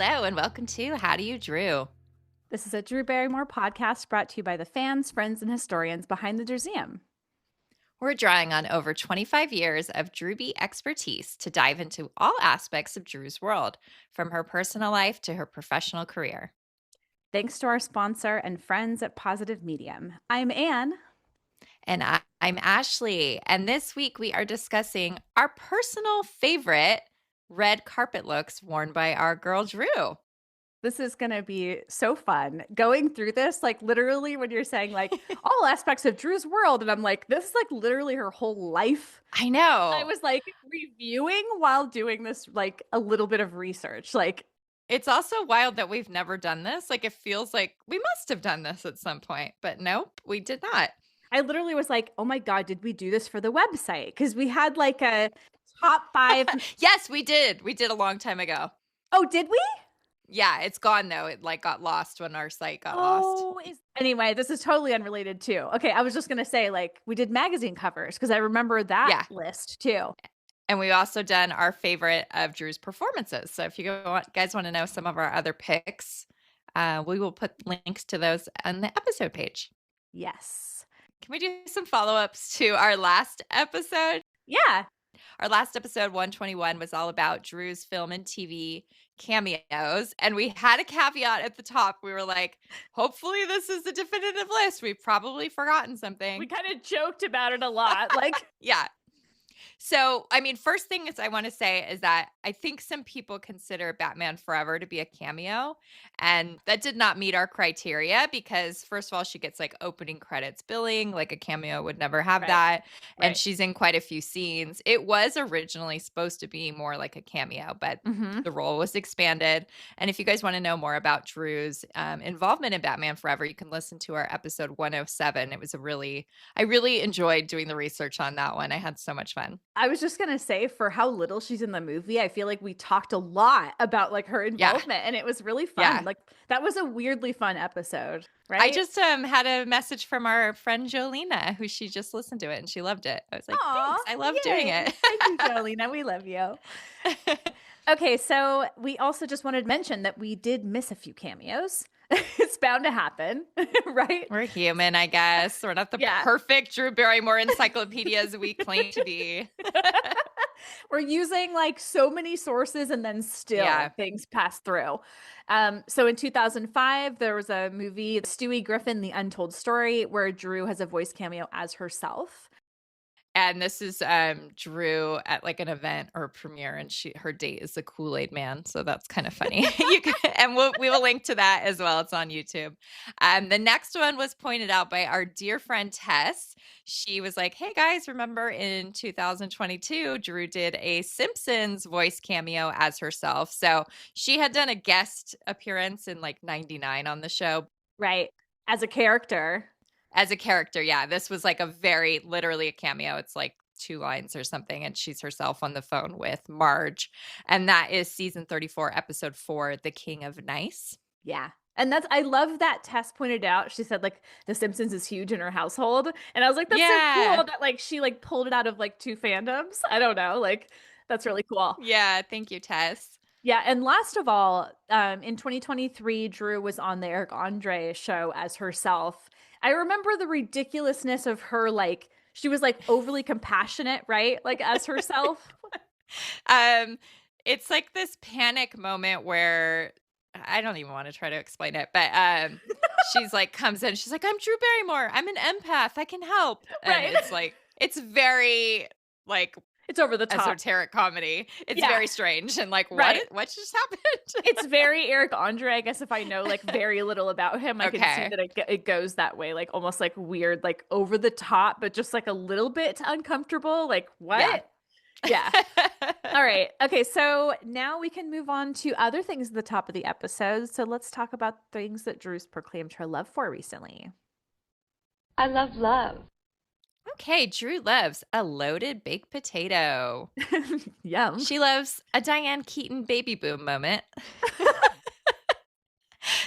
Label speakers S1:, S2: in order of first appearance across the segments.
S1: Hello and welcome to How Do You Drew?
S2: This is a Drew Barrymore podcast brought to you by the fans, friends, and historians behind the Drewseum.
S1: We're drawing on over 25 years of Drewbie expertise to dive into all aspects of Drew's world, from her personal life to her professional career.
S2: Thanks to our sponsor and friends at Positive Medium. I'm Anne.
S1: And I'm Ashley. And this week we are discussing our personal favorite red carpet looks worn by our girl Drew.
S2: This is going to be so fun going through this, like literally when you're saying like all aspects of Drew's world. And I'm like, this is like literally her whole life.
S1: I know.
S2: I was like reviewing while doing this, like a little bit of research. Like,
S1: it's also wild that we've never done this. Like, it feels like we must have done this at some point, but nope, we did not.
S2: I literally was like, oh my God, did we do this for the website? Because we had like a top 5.
S1: Yes, we did. We did a long time ago.
S2: Oh, did we?
S1: Yeah, it's gone though. It like got lost when our site got lost.
S2: Anyway, this is totally unrelated too. Okay, I was just gonna say like we did magazine covers because I remember that list too.
S1: And we also done our favorite of Drew's performances. So if you guys want to know some of our other picks, we will put links to those on the episode page.
S2: Yes.
S1: Can we do some follow-ups to our last episode?
S2: Yeah.
S1: Our last episode, 121, was all about Drew's film and TV cameos. And we had a caveat at the top. We were like, hopefully this is a definitive list. We've probably forgotten something.
S2: We kind of joked about it a lot. Like,
S1: yeah. So, I mean, first thing is I want to say is that I think some people consider Batman Forever to be a cameo, and that did not meet our criteria because, first of all, she gets like opening credits billing, like a cameo would never have that, and she's in quite a few scenes. It was originally supposed to be more like a cameo, but the role was expanded. And if you guys want to know more about Drew's involvement in Batman Forever, you can listen to our episode 107. It was I really enjoyed doing the research on that one. I had so much fun.
S2: I was just going to say, for how little she's in the movie, I feel like we talked a lot about like her involvement and it was really fun. Yeah. Like that was a weirdly fun episode, right?
S1: I just had a message from our friend Jolena, who she just listened to it and she loved it. I was like, thanks, I love doing it.
S2: Thank you, Jolena. We love you. Okay, so we also just wanted to mention that we did miss a few cameos. It's bound to happen, right?
S1: We're human, I guess. We're not the perfect Drew Barrymore encyclopedias we claim to be.
S2: We're using like so many sources and then still things pass through. So in 2005, there was a movie, Stewie Griffin, The Untold Story, where Drew has a voice cameo as herself.
S1: And this is Drew at like an event or a premiere, and her date is the Kool-Aid Man, so that's kind of funny. We will link to that as well. It's on YouTube. The next one was pointed out by our dear friend Tess. She was like, "Hey guys, remember in 2022, Drew did a Simpsons voice cameo as herself." So she had done a guest appearance in like '99 on the show,
S2: right? As a character.
S1: As a character, yeah. This was like literally a cameo. It's like 2 lines or something, and she's herself on the phone with Marge. And that is season 34, episode 4, The King of Nice.
S2: Yeah. And I love that Tess pointed out. She said like The Simpsons is huge in her household. And I was like, that's so cool that like she like pulled it out of like 2 fandoms. I don't know. Like that's really cool.
S1: Yeah. Thank you, Tess.
S2: Yeah. And last of all, in 2023, Drew was on the Eric Andre show as herself. I remember the ridiculousness of her, like, she was like overly compassionate, right? Like as herself.
S1: It's like this panic moment where I don't even want to try to explain it, but she's like comes in, she's like, I'm Drew Barrymore. I'm an empath. I can help. And it's like, it's very like,
S2: it's over the top.
S1: Esoteric comedy. It's very strange and like, what just happened?
S2: It's very Eric Andre. I guess if I know like very little about him, I can see that it goes that way, like almost like weird, like over the top, but just like a little bit uncomfortable. Like what? Yeah. All right. Okay. So now we can move on to other things at the top of the episode. So let's talk about things that Drew's proclaimed her love for recently.
S3: I love love.
S1: Okay, Drew loves a loaded baked potato.
S2: Yum.
S1: She loves a Diane Keaton baby boom moment.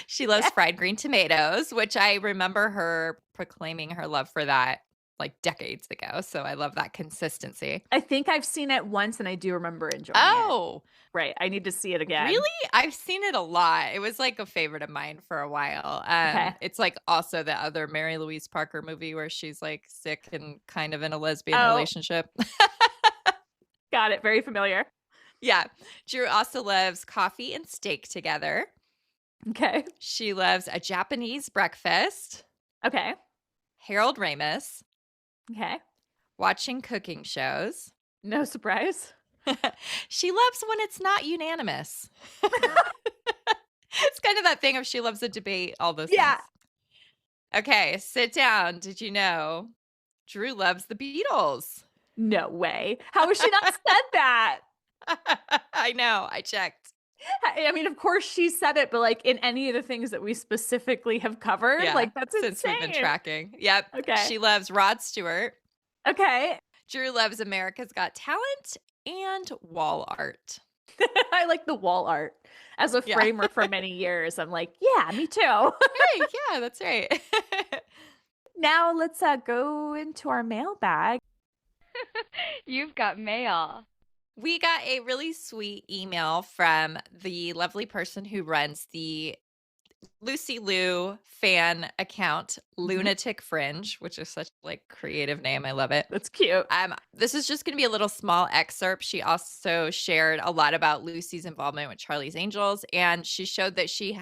S1: She loves fried green tomatoes, which I remember her proclaiming her love for that like decades ago. So I love that consistency.
S2: I think I've seen it once and I do remember enjoying it.
S1: Oh,
S2: right. I need to see it again.
S1: really? I've seen it a lot. It was like a favorite of mine for a while.
S2: Okay.
S1: It's like also the other Mary Louise Parker movie where she's like sick and kind of in a lesbian
S2: Oh.
S1: relationship.
S2: Got it. Very familiar.
S1: Yeah. Drew also loves coffee and steak together.
S2: Okay.
S1: She loves a Japanese breakfast.
S2: Okay.
S1: Harold Ramis.
S2: Okay.
S1: Watching cooking shows.
S2: No surprise.
S1: She loves when it's not unanimous. It's kind of that thing of she loves a debate, all those things. Okay, sit down. Did you know Drew loves the Beatles?
S2: No way. How has she not said that?
S1: I know. I checked.
S2: I mean, of course she said it, but like in any of the things that we specifically have covered, like that's
S1: since
S2: insane.
S1: We've been tracking. Yep.
S2: Okay.
S1: She loves Rod Stewart.
S2: Okay.
S1: Drew loves America's Got Talent and wall art.
S2: I like the wall art. As a framer for many years, I'm like, yeah, me too.
S1: Right. Yeah, that's right.
S2: Now let's go into our mailbag.
S3: You've got mail.
S1: We got a really sweet email from the lovely person who runs the Lucy Liu fan account, Lunatic Fringe, which is such like creative name. I love it.
S2: That's cute.
S1: This is just going to be a little small excerpt. She also shared a lot about Lucy's involvement with Charlie's Angels, and she showed that she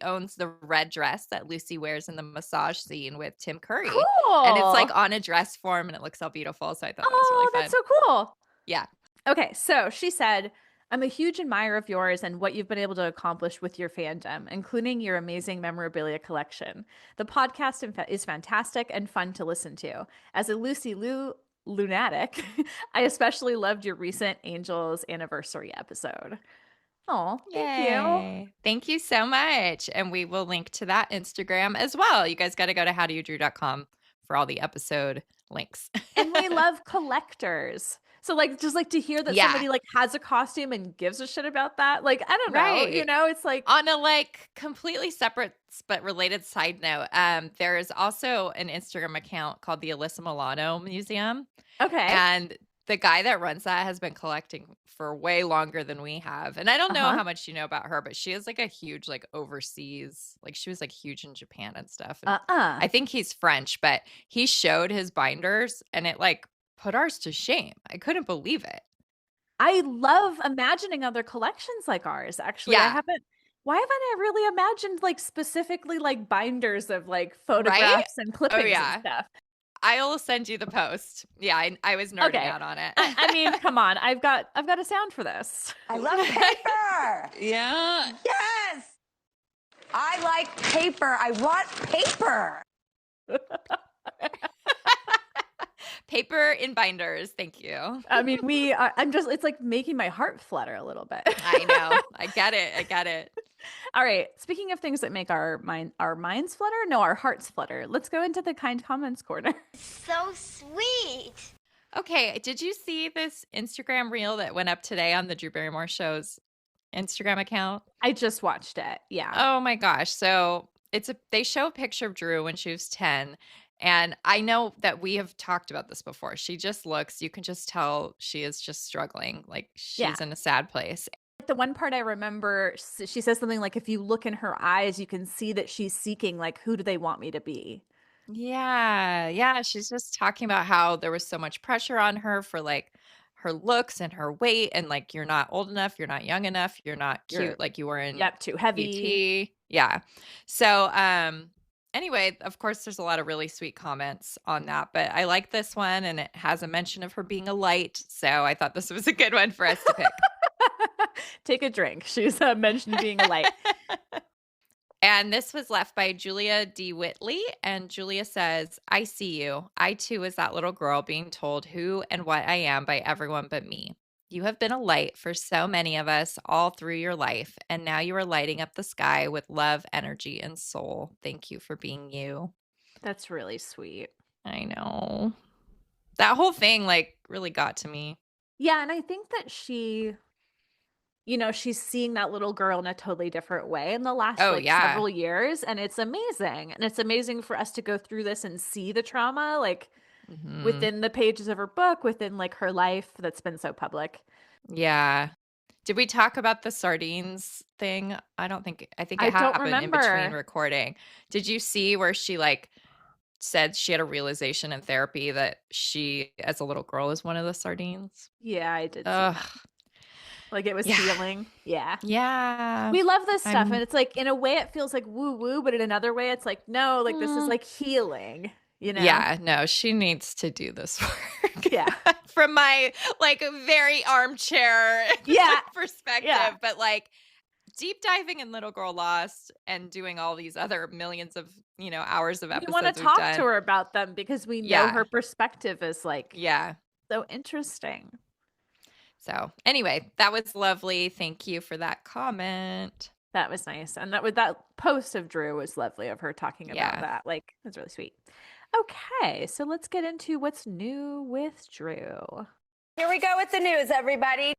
S1: owns the red dress that Lucy wears in the massage scene with Tim Curry.
S2: Cool.
S1: And it's like on a dress form, and it looks all beautiful. So I thought that was really fun.
S2: That's so cool.
S1: Yeah.
S2: Okay, so she said, I'm a huge admirer of yours and what you've been able to accomplish with your fandom, including your amazing memorabilia collection. The podcast is fantastic and fun to listen to. As a Lucy Liu lunatic, I especially loved your recent Angels anniversary episode. Oh, thank you.
S1: Thank you so much. And we will link to that Instagram as well. You guys got to go to howdoyoudrew.com for all the episode links.
S2: And we love collectors. So like just like to hear that somebody like has a costume and gives a shit about that. Like, I don't know, you know, it's like
S1: on a like completely separate but related side note. There is also an Instagram account called the Alyssa Milano Museum.
S2: Okay.
S1: And the guy that runs that has been collecting for way longer than we have. And I don't know how much you know about her, but she is like a huge like overseas, like she was like huge in Japan and stuff. And I think he's French, but he showed his binders and it like put ours to shame. I couldn't believe it.
S2: I love imagining other collections like ours. Actually, why haven't I really imagined like specifically like binders of like photographs and clippings and stuff?
S1: I'll send you the post. Yeah, I was nerding out on it.
S2: I mean, come on. I've got a sound for this.
S4: I love paper.
S5: Yeah.
S4: Yes. I like paper. I want paper.
S1: Paper in binders. Thank you.
S2: I mean, it's like making my heart flutter a little bit.
S1: I know. I get it.
S2: All right. Speaking of things that make our minds flutter, no, our hearts flutter. Let's go into the kind comments corner.
S6: So sweet.
S1: Okay. Did you see this Instagram reel that went up today on the Drew Barrymore Show's Instagram account?
S2: I just watched it. Yeah.
S1: Oh my gosh. So they show a picture of Drew when she was 10. And I know that we have talked about this before. She just looks, you can just tell she is just struggling. Like she's in a sad place.
S2: The one part I remember, she says something like, if you look in her eyes, you can see that she's seeking, like, who do they want me to be?
S1: Yeah. Yeah. She's just talking about how there was so much pressure on her for like her looks and her weight. And like, you're not old enough. You're not young enough. You're not cute like you were in
S2: too heavy.
S1: PT. Yeah. So, anyway, of course, there's a lot of really sweet comments on that, but I like this one and it has a mention of her being a light. So I thought this was a good one for us to pick.
S2: Take a drink. She's mentioned being a light.
S1: And this was left by Julia D. Whitley. And Julia says, I see you. I too was that little girl being told who and what I am by everyone but me. You have been a light for so many of us all through your life, and now you are lighting up the sky with love, energy, and soul. Thank you for being you.
S2: That's really sweet.
S1: I know. That whole thing, like, really got to me.
S2: Yeah, and I think that she's seeing that little girl in a totally different way in the last several years, and it's amazing. And it's amazing for us to go through this and see the trauma, like, within the pages of her book, within like her life that's been so public.
S1: Yeah. Did we talk about the sardines thing? I think it happened in between recording. Did you see where she like said she had a realization in therapy that she, as a little girl, is one of the sardines?
S2: Yeah, I did see that. Like it was healing. Yeah.
S1: Yeah.
S2: We love this stuff. And it's like, in a way, it feels like woo woo, but in another way, it's like, no, like this is like healing, you know?
S1: Yeah, no, she needs to do this work.
S2: Yeah.
S1: From my like very armchair perspective. But like deep diving in Little Girl Lost and doing all these other millions of, hours of episodes.
S2: We want to talk to her about them because we know her perspective is like so interesting.
S1: So anyway, that was lovely. Thank you for that comment.
S2: That was nice. And that post of Drew was lovely, of her talking about that. Like, it's really sweet. Okay, so let's get into what's new with Drew.
S4: Here we go with the news, everybody.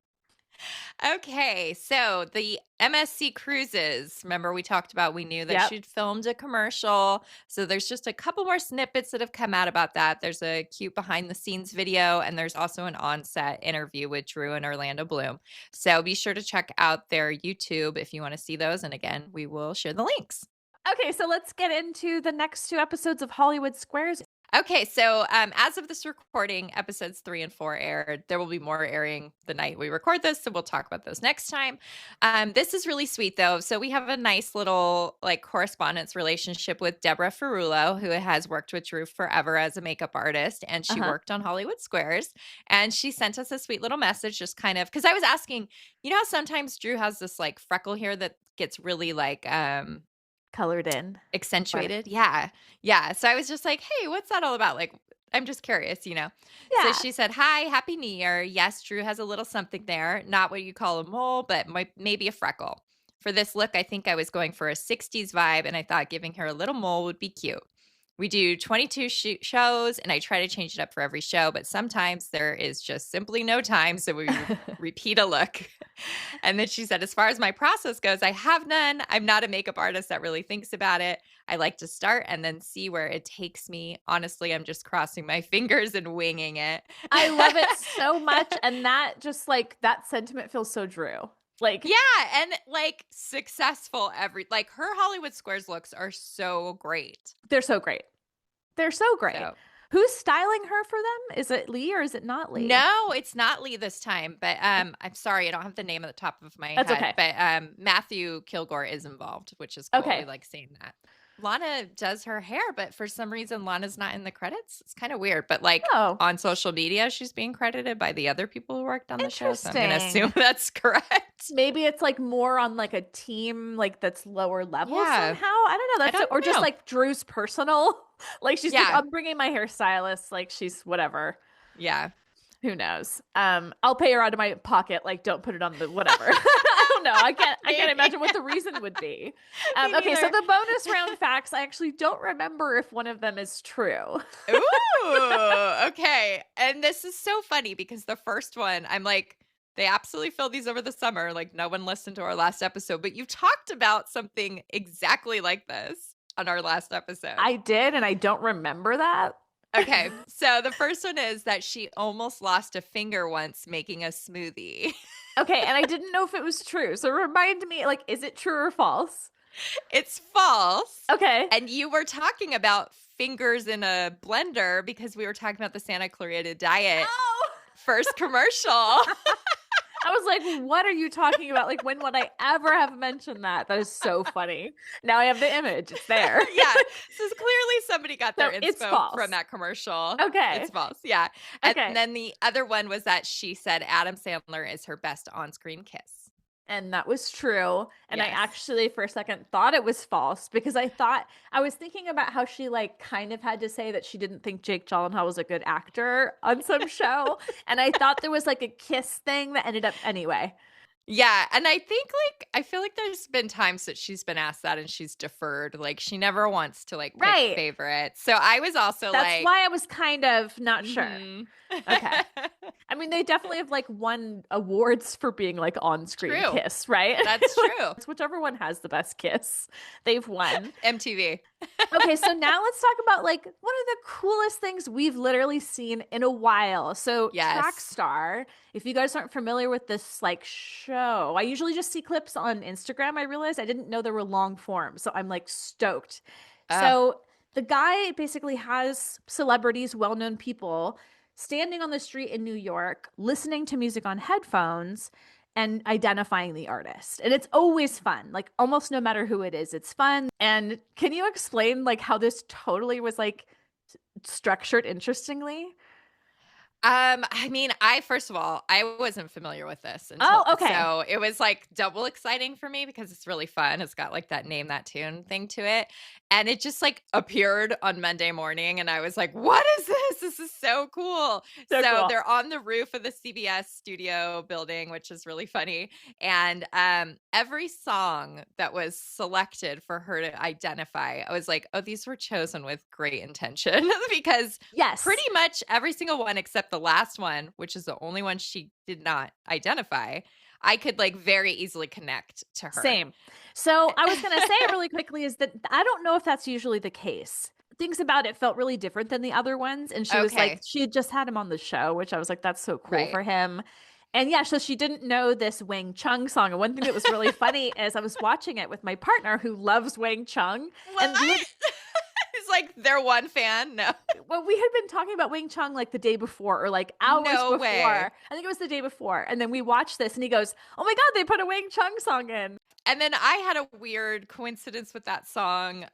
S1: Okay, so the MSC Cruises, remember we talked about, we knew that she'd filmed a commercial. So there's just a couple more snippets that have come out about that. There's a cute behind the scenes video, and there's also an on-set interview with Drew and Orlando Bloom. So be sure to check out their YouTube if you want to see those. And again, we will share the links.
S2: Okay, so let's get into the next 2 episodes of Hollywood Squares.
S1: Okay, so as of this recording, episodes 3 and 4 aired. There will be more airing the night we record this, so we'll talk about those next time. This is really sweet, though. So we have a nice little like correspondence relationship with Deborah Ferrullo, who has worked with Drew forever as a makeup artist, and she worked on Hollywood Squares. And she sent us a sweet little message, just kind of, because I was asking, how sometimes Drew has this like freckle here that gets really like
S2: colored in,
S1: accentuated. Yeah. So I was just like, hey, what's that all about? Like, I'm just curious, So she said, hi, happy New Year. Yes, Drew has a little something there. Not what you call a mole, but maybe a freckle. For this look, I think I was going for a 60s vibe, and I thought giving her a little mole would be cute. We do 22 shows, and I try to change it up for every show, but sometimes there is just simply no time, so we repeat a look. And then she said, as far as my process goes, I have none. I'm not a makeup artist that really thinks about it. I like to start and then see where it takes me. Honestly, I'm just crossing my fingers and winging it.
S2: I love it so much, and that just like that sentiment feels so Drew. Like,
S1: yeah, and like successful like her Hollywood Squares looks are so great.
S2: They're so great. So, who's styling her for them? Is it Lee or is it not Lee?
S1: No, it's not Lee this time. But I'm sorry, I don't have the name at the top of my head.
S2: Okay.
S1: But Matthew Kilgore is involved, which is cool.
S2: Okay.
S1: I like seeing that. Lana does her hair, but for some reason Lana's not in the credits. It's kind of weird, but like on social media, she's being credited by the other people who worked on the show. So I'm going to assume that's correct.
S2: Maybe it's like more on like a team like that's lower level somehow. I don't know. Just like Drew's personal. Like she's like, I'm bringing my hairstylist. Like she's whatever.
S1: Yeah.
S2: Who knows? I'll pay her out of my pocket. Like, don't put it on the whatever. I don't know. I can't imagine what the reason would be. Okay, so the bonus round facts, I actually don't remember if one of them is true.
S1: Ooh, okay. And this is so funny because the first one, I'm like, they absolutely filled these over the summer. Like, no one listened to our last episode, but you talked about something exactly like this on our last episode.
S2: I did, and I don't remember that.
S1: Okay, so the first one is that she almost lost a finger once making a smoothie.
S2: Okay, and I didn't know if it was true. So remind me, like, is it true or false?
S1: It's false.
S2: Okay.
S1: And you were talking about fingers in a blender because we were talking about the Santa Clarita Diet first commercial.
S2: I was like, what are you talking about? Like, when would I ever have mentioned that? That is so funny. Now I have the image. It's there.
S1: Yeah. So clearly somebody got their inspo from that commercial.
S2: Okay.
S1: It's false. Yeah. And then the other one was that she said Adam Sandler is her best on-screen kiss.
S2: And that was true. And I actually, for a second, thought it was false because I was thinking about how she like kind of had to say that she didn't think Jake Gyllenhaal was a good actor on some show. And I thought there was like a kiss thing that ended up anyway.
S1: Yeah. And I think I feel like there's been times that she's been asked that and she's deferred. Like she never wants to like pick favorites. So I was also
S2: That's why I was kind of not sure.
S1: Mm-hmm.
S2: Okay. I mean, they definitely have like won awards for being like on-screen
S1: True.
S2: kiss, right?
S1: That's true.
S2: It's whichever one has the best kiss, they've won.
S1: MTV.
S2: Okay, so now let's talk about like one of the coolest things we've literally seen in a while. So
S1: Yes.
S2: Trackstar, if you guys aren't familiar with this like show, I usually just see clips on Instagram. I realized I didn't know there were long form, so I'm like stoked. So the guy basically has celebrities, well-known people standing on the street in New York, listening to music on headphones and identifying the artist. And it's always fun. Like almost no matter who it is, it's fun. And can you explain like how this totally was like structured interestingly?
S1: I mean, first of all, I wasn't familiar with this
S2: Oh, okay.
S1: So it was like double exciting for me because it's really fun. It's got like that name, that tune thing to it. And it just like appeared on Monday morning. And I was like, what is this? This is so cool. So
S2: cool.
S1: They're on the roof of the CBS studio building, which is really funny. And every song that was selected for her to identify, I was like, oh, these were chosen with great intention because
S2: Yes.
S1: pretty much every single one except the last one, which is the only one she did not identify, I could like very easily connect to her.
S2: Same. So I was going to say really quickly is that I don't know if that's usually the case. Things about it felt really different than the other ones. And she was like, she had just had him on the show, which I was like, that's so cool for him. And yeah, so she didn't know this Wang Chung song. And one thing that was really funny is I was watching it with my partner who loves Wang Chung.
S1: Well, it's like their one fan. No.
S2: Well, we had been talking about Wang Chung like the day before or like hours before.
S1: Way.
S2: I think it was the day before. And then we watched this and he goes, oh my God, they put a Wang Chung song in.
S1: And then I had a weird coincidence with that song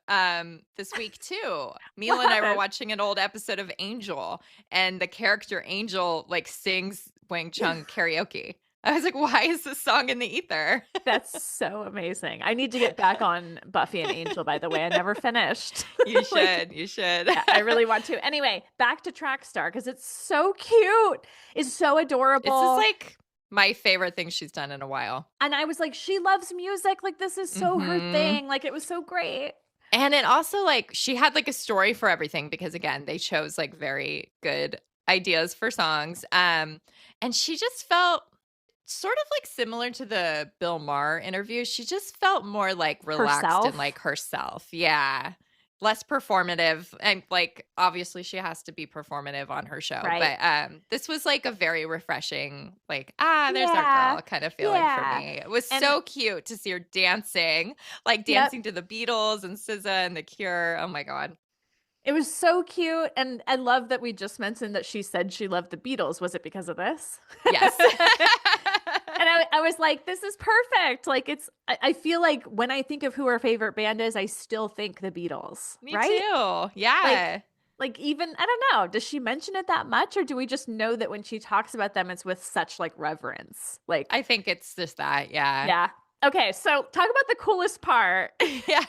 S1: this week too. Mila and I were watching an old episode of Angel and the character Angel like sings Wang Chung karaoke. I was like, why is this song in the ether?
S2: That's so amazing. I need to get back on Buffy and Angel, by the way. I never finished.
S1: You should. You should.
S2: Yeah, I really want to. Anyway, back to Trackstar because it's so cute. It's so adorable.
S1: This is like my favorite thing she's done in a while.
S2: And I was like, she loves music. Like, this is so her thing. Like, it was so great.
S1: And it also, like, she had like a story for everything because, again, they chose like very good ideas for songs. And she just felt sort of like similar to the Bill Maher interview. She just felt more like relaxed and like herself. Yeah. Less performative. And like, obviously she has to be performative on her show.
S2: Right.
S1: But this was like a very refreshing, like, there's our girl kind of feeling for me. It was so cute to see her dancing, like dancing to the Beatles and SZA and The Cure. Oh my God.
S2: It was so cute. And I love that we just mentioned that she said she loved the Beatles. Was it because of this?
S1: Yes.
S2: And I was like, this is perfect. Like I feel like when I think of who her favorite band is, I still think the Beatles.
S1: Me
S2: right?
S1: too. Yeah.
S2: Like even, I don't know, does she mention it that much? Or do we just know that when she talks about them, it's with such like reverence? Like,
S1: I think it's just that. Yeah.
S2: Yeah. Okay, so talk about the coolest part.
S1: Yeah.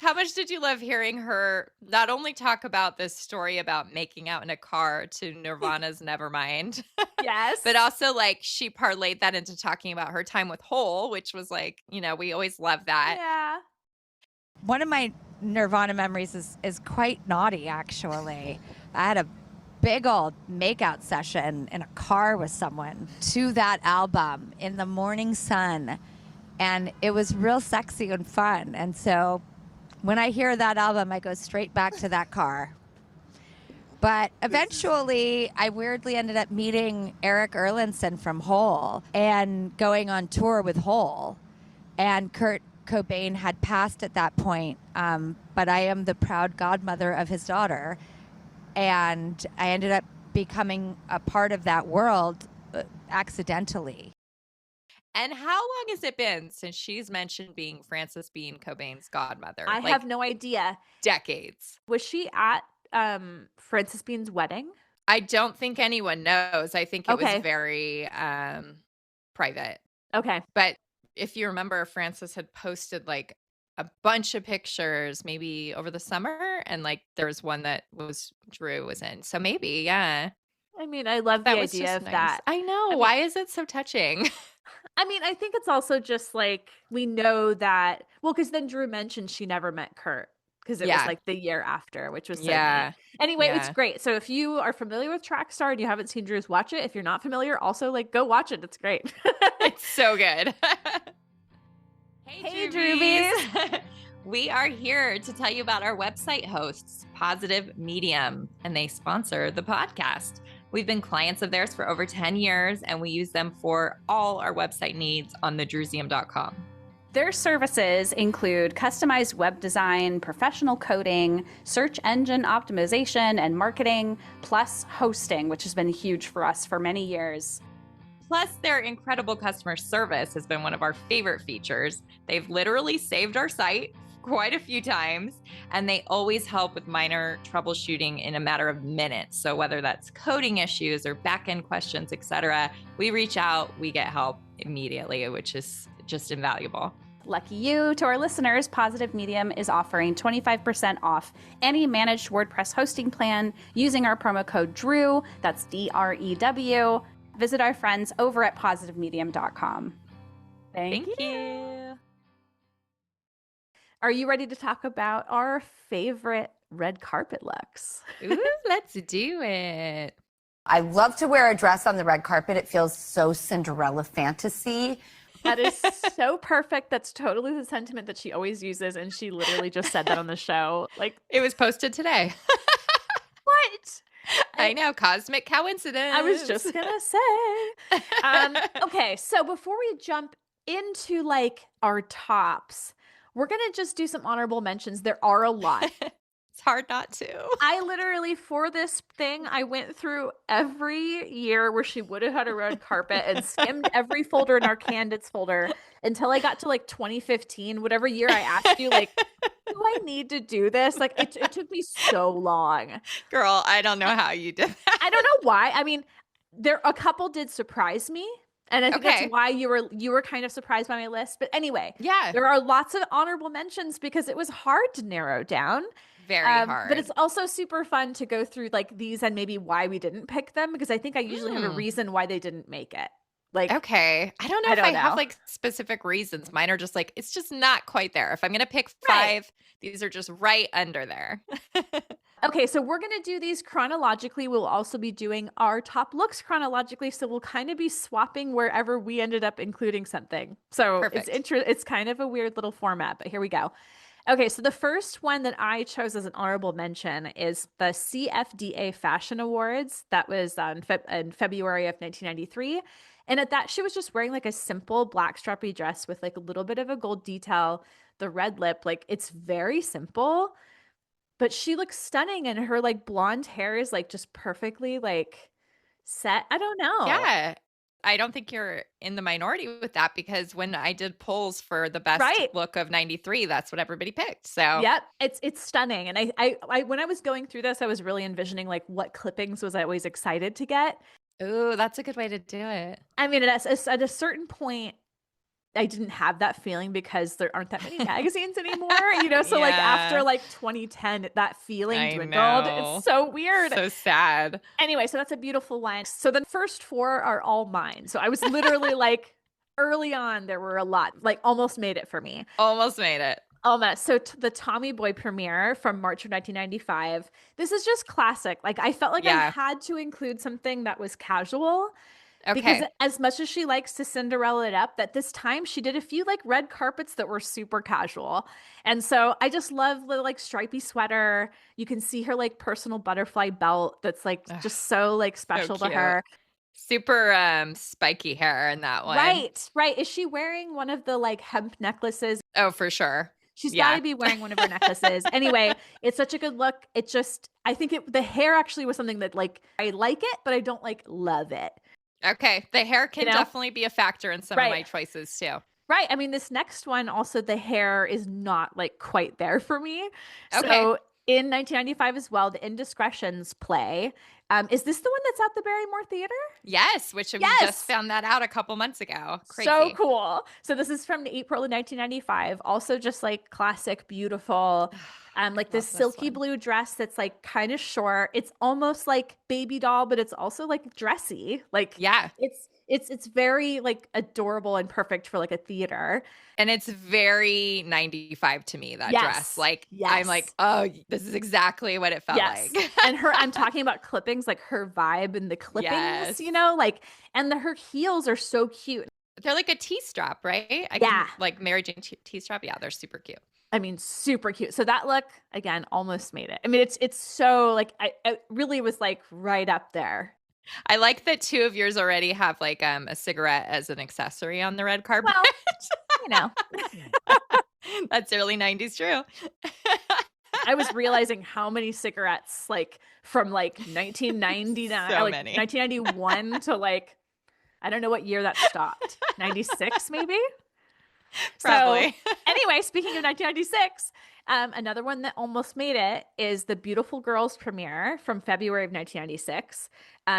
S1: How much did you love hearing her not only talk about this story about making out in a car to Nirvana's Nevermind?
S2: Yes.
S1: But also like she parlayed that into talking about her time with Hole, which was like, you know, we always love that.
S2: Yeah.
S5: One of my Nirvana memories is quite naughty, actually. I had a big old makeout session in a car with someone to that album in the morning sun. And it was real sexy and fun. And so when I hear that album, I go straight back to that car. But eventually, I weirdly ended up meeting Eric Erlandson from Hole and going on tour with Hole. And Kurt Cobain had passed at that point, but I am the proud godmother of his daughter. And I ended up becoming a part of that world accidentally.
S1: And how long has it been since she's mentioned being Frances Bean Cobain's godmother?
S2: I have no idea.
S1: Decades.
S2: Was she at Frances Bean's wedding?
S1: I don't think anyone knows. I think it was very private.
S2: Okay.
S1: But if you remember, Frances had posted like a bunch of pictures maybe over the summer. And like there was one that Drew was in. So maybe, yeah.
S2: I mean, I love the idea of that.
S1: I know. Why is it so touching?
S2: I mean, I think it's also just like we know that, well, because then Drew mentioned she never met Kurt. because it was like the year after, which was so neat. Anyway, it's great. So if you are familiar with Trackstar and you haven't seen Drew's, watch it. If you're not familiar, also like go watch it. It's great.
S1: It's so good.
S2: Hey, Drewbies.
S1: We are here to tell you about our website hosts, Positive Medium, and they sponsor the podcast. We've been clients of theirs for over 10 years, and we use them for all our website needs on thedrewsium.com.
S7: Their services include customized web design, professional coding, search engine optimization and marketing, plus hosting, which has been huge for us for many years.
S1: Plus, their incredible customer service has been one of our favorite features. They've literally saved our site quite a few times, and they always help with minor troubleshooting in a matter of minutes. So whether that's coding issues or back-end questions, etc., we reach out, we get help immediately, which is just invaluable.
S7: Lucky you. To our listeners, Positive Medium is offering 25% off any managed WordPress hosting plan using our promo code DREW. That's DREW. Visit our friends over at positivemedium.com.
S1: Thank you.
S2: Are you ready to talk about our favorite red carpet looks?
S1: Ooh, let's do it.
S4: I love to wear a dress on the red carpet. It feels so Cinderella fantasy.
S2: That is so perfect. That's totally the sentiment that she always uses. And she literally just said that on the show. Like,
S1: it was posted today.
S2: What?
S1: I know. Cosmic coincidence.
S2: I was just going to say. Okay. So before we jump into like our tops, we're going to just do some honorable mentions. There are a lot.
S1: It's hard not to.
S2: I literally, for this thing, I went through every year where she would have had a red carpet and skimmed every folder in our candidates folder until I got to like 2015, whatever year I asked you, like, do I need to do this? Like, it took me so long.
S1: Girl, I don't know how you did that.
S2: I don't know why. I mean, a couple did surprise me. And I think that's why you were kind of surprised by my list. But anyway, there are lots of honorable mentions because it was hard to narrow down.
S1: Very hard.
S2: But it's also super fun to go through like these and maybe why we didn't pick them, because I think I usually have a reason why they didn't make it. Like,
S1: okay. I don't know if I have like specific reasons. Mine are just like, it's just not quite there. If I'm going to pick five, these are just right under there.
S2: Okay, so we're going to do these chronologically. We'll also be doing our top looks chronologically. So we'll kind of be swapping wherever we ended up including something. So it's kind of a weird little format, but here we go. Okay, so the first one that I chose as an honorable mention is the CFDA Fashion Awards. That was in February of 1993. And at that, she was just wearing like a simple black strappy dress with like a little bit of a gold detail, the red lip. Like, it's very simple, but she looks stunning, and her like blonde hair is like just perfectly like set. I don't know.
S1: Yeah. I don't think you're in the minority with that, because when I did polls for the best look of 93, that's what everybody picked. So
S2: yeah, it's stunning. And I when I was going through this, I was really envisioning like what clippings was I always excited to get.
S1: Ooh, that's a good way to do it.
S2: I mean, at a certain point, I didn't have that feeling because there aren't that many magazines anymore, So like after like 2010, that feeling dwindled. It's so weird.
S1: So sad.
S2: Anyway, so that's a beautiful line. So the first four are all mine. So I was literally like, early on, there were a lot, like almost made it for me.
S1: Almost made it.
S2: Almost. So the Tommy Boy premiere from March of 1995. This is just classic. Like, I felt like I had to include something that was casual. Okay. Because as much as she likes to Cinderella it up, that this time she did a few like red carpets that were super casual. And so I just love the like stripy sweater. You can see her like personal butterfly belt that's like just so like special to her.
S1: Super spiky hair in that one.
S2: Right. Is she wearing one of the like hemp necklaces?
S1: Oh, for sure.
S2: She's got to be wearing one of her necklaces. Anyway, it's such a good look. I think the hair actually was something that like, I like it, but I don't like love it.
S1: Okay. The hair can definitely be a factor in some of my choices too.
S2: Right. I mean, this next one also, the hair is not like quite there for me.
S1: Okay.
S2: So in 1995 as well, the Indiscretions play. Is this the one that's at the Barrymore Theater?
S1: Yes, we just found that out a couple months ago. Crazy.
S2: So cool. So this is from April of 1995. Also just like classic, beautiful. Like this silky blue dress that's like kind of short. It's almost like baby doll, but it's also like dressy. Like it's very like adorable and perfect for like a theater.
S1: And it's very 95 to me, that dress. Like, I'm like, oh, this is exactly what it felt like.
S2: And I'm talking about clippings, like her vibe and the clippings, you know, like, and her heels are so cute.
S1: They're like a T-strap, right? Like Mary Jane T-strap. Yeah, they're super cute.
S2: I mean, super cute. So that look, again, almost made it. I mean, it's so like, it really was like right up there.
S1: I like that 2 of yours already have like a cigarette as an accessory on the red carpet.
S2: Well, you know.
S1: That's early 90s true.
S2: I was realizing how many cigarettes like from like 1999
S1: so
S2: like
S1: many.
S2: 1991 to like I don't know what year that stopped. 96 maybe?
S1: Probably.
S2: So, anyway, speaking of 1996, another one that almost made it is the Beautiful Girls premiere from February of 1996.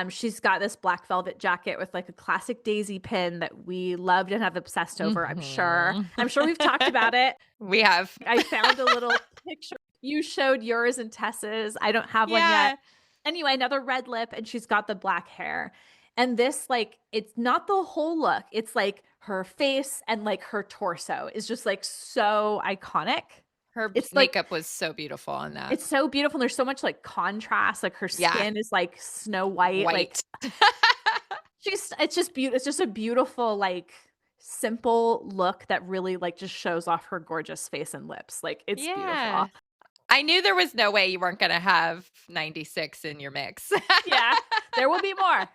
S2: She's got this black velvet jacket with like a classic daisy pin that we loved and have obsessed over, I'm sure. I'm sure we've talked about it.
S1: We have.
S2: I found a little picture. You showed yours and Tess's. I don't have one yet. Anyway, another red lip, and she's got the black hair. And this, like, it's not the whole look. It's like her face and like her torso is just like so iconic.
S1: Her makeup was so beautiful on that.
S2: It's so beautiful. And there's so much like contrast. Like her skin is like snow white. Like it's just beautiful. It's just a beautiful, like simple look that really like just shows off her gorgeous face and lips. Like it's beautiful.
S1: I knew there was no way you weren't going to have 96 in your mix.
S2: Yeah, there will be more.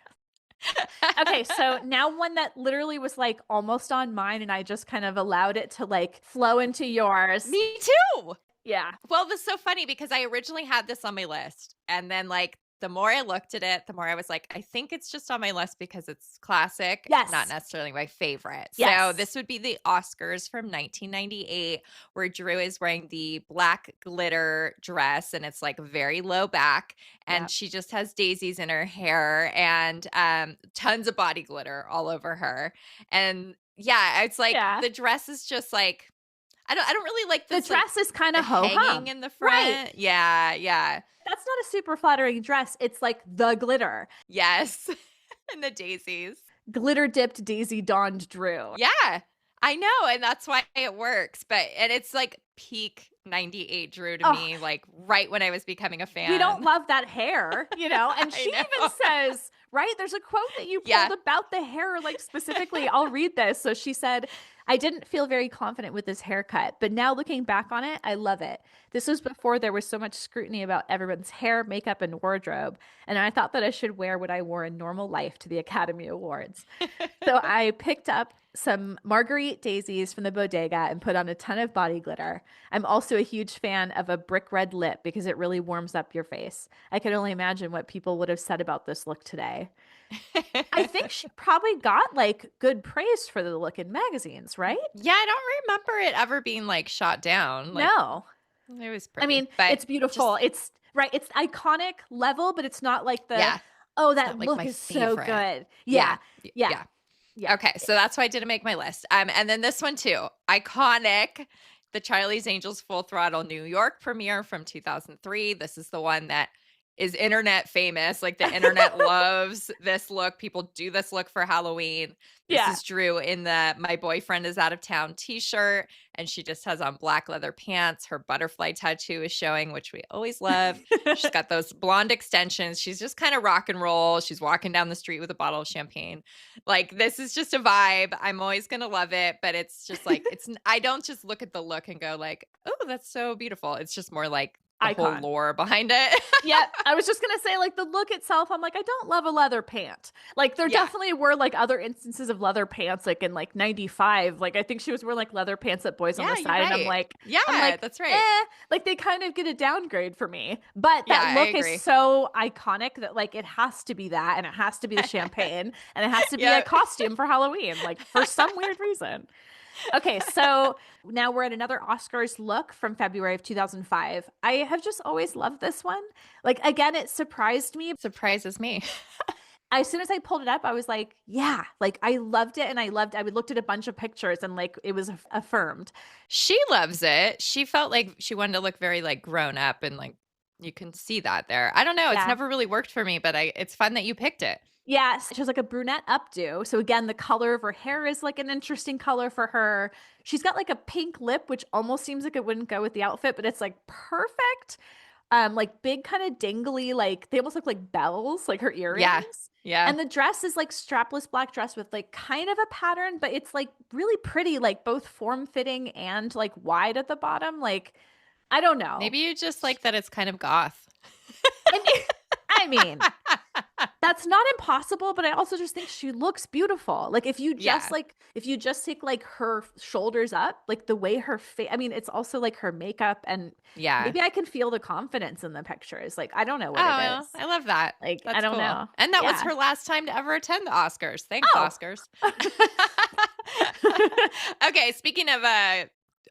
S2: Okay, so now one that literally was like almost on mine and I just kind of allowed it to like flow into yours.
S1: Me too.
S2: Yeah.
S1: Well, this is so funny because I originally had this on my list and then like the more I looked at it, the more I was like, I think it's just on my list because it's classic, not necessarily my favorite. So this would be the Oscars from 1998 where Drew is wearing the black glitter dress and it's like very low back and she just has daisies in her hair and tons of body glitter all over her. And it's like the dress is just like I don't really like this.
S2: The dress is kind of
S1: hanging in the front.
S2: Right.
S1: Yeah.
S2: That's not a super flattering dress. It's like the glitter.
S1: Yes. And the daisies.
S2: Glitter dipped daisy dawned Drew.
S1: Yeah. I know. And that's why it works. And it's like peak 98 Drew to me, like right when I was becoming a fan.
S2: We don't love that hair, you know? And she even says, right? There's a quote that you pulled about the hair, like specifically. I'll read this. So she said, I didn't feel very confident with this haircut, but now looking back on it, I love it. This was before there was so much scrutiny about everyone's hair, makeup, and wardrobe, and I thought that I should wear what I wore in normal life to the Academy Awards. So I picked up some Marguerite daisies from the bodega and put on a ton of body glitter. I'm also a huge fan of a brick red lip because it really warms up your face. I can only imagine what people would have said about this look today. I think she probably got like good praise for the look in magazines, right?
S1: Yeah, I don't remember it ever being like shot down. Like,
S2: no.
S1: It was pretty.
S2: I mean, it's beautiful. It's iconic level, but it's not like the that
S1: like
S2: look is
S1: favorite.
S2: So good.
S1: Yeah. Okay, so that's why I didn't make my list. And then this one too, iconic, the Charlie's Angels Full Throttle New York premiere from 2003. This is the one that is internet famous. Like the internet loves this look. People do this look for Halloween. This is Drew in the My Boyfriend is Out of Town t-shirt. And she just has on black leather pants. Her butterfly tattoo is showing, which we always love. She's got those blonde extensions. She's just kind of rock and roll. She's walking down the street with a bottle of champagne. Like, this is just a vibe. I'm always going to love it. But it's just like, I don't just look at the look and go like, oh, that's so beautiful. It's just more like the whole lore behind it.
S2: Yeah, I was just gonna say, like, the look itself, I'm like, I don't love a leather pant. Like, there definitely were like other instances of leather pants, like in like 95. Like, I think she was wearing like leather pants at Boys on the Side, and I'm like,
S1: that's right.
S2: Like, they kind of get a downgrade for me. But that look is so iconic that like it has to be that, and it has to be the champagne, and it has to be a costume for Halloween, like for some weird reason. Okay, so now we're at another Oscars look from February of 2005. I have just always loved this one. Like, again, it surprised me.
S1: Surprises me.
S2: as soon as I pulled it up, I was like, yeah, like I loved it. And I looked at a bunch of pictures and like it was affirmed.
S1: She loves it. She felt like she wanted to look very like grown up and like you can see that there. I don't know. It's never really worked for me, but it's fun that you picked it.
S2: Yes. She has like a brunette updo. So again, the color of her hair is like an interesting color for her. She's got like a pink lip, which almost seems like it wouldn't go with the outfit, but it's like perfect. Like big kind of dingly, like they almost look like bells, like her earrings.
S1: Yeah. Yeah.
S2: And the dress is like strapless black dress with like kind of a pattern, but it's like really pretty, like both form fitting and like wide at the bottom. Like, I don't know.
S1: Maybe you just like that it's kind of goth.
S2: I mean, that's not impossible, but I also just think she looks beautiful. Like if you just if you just take like her shoulders up, like the way her face, I mean, it's also like her makeup and maybe I can feel the confidence in the pictures. Like, I don't know what it is.
S1: I love that.
S2: Like,
S1: That's
S2: I don't
S1: cool.
S2: know.
S1: And that was her last time to ever attend the Oscars. Thanks, Oscars. Okay, speaking of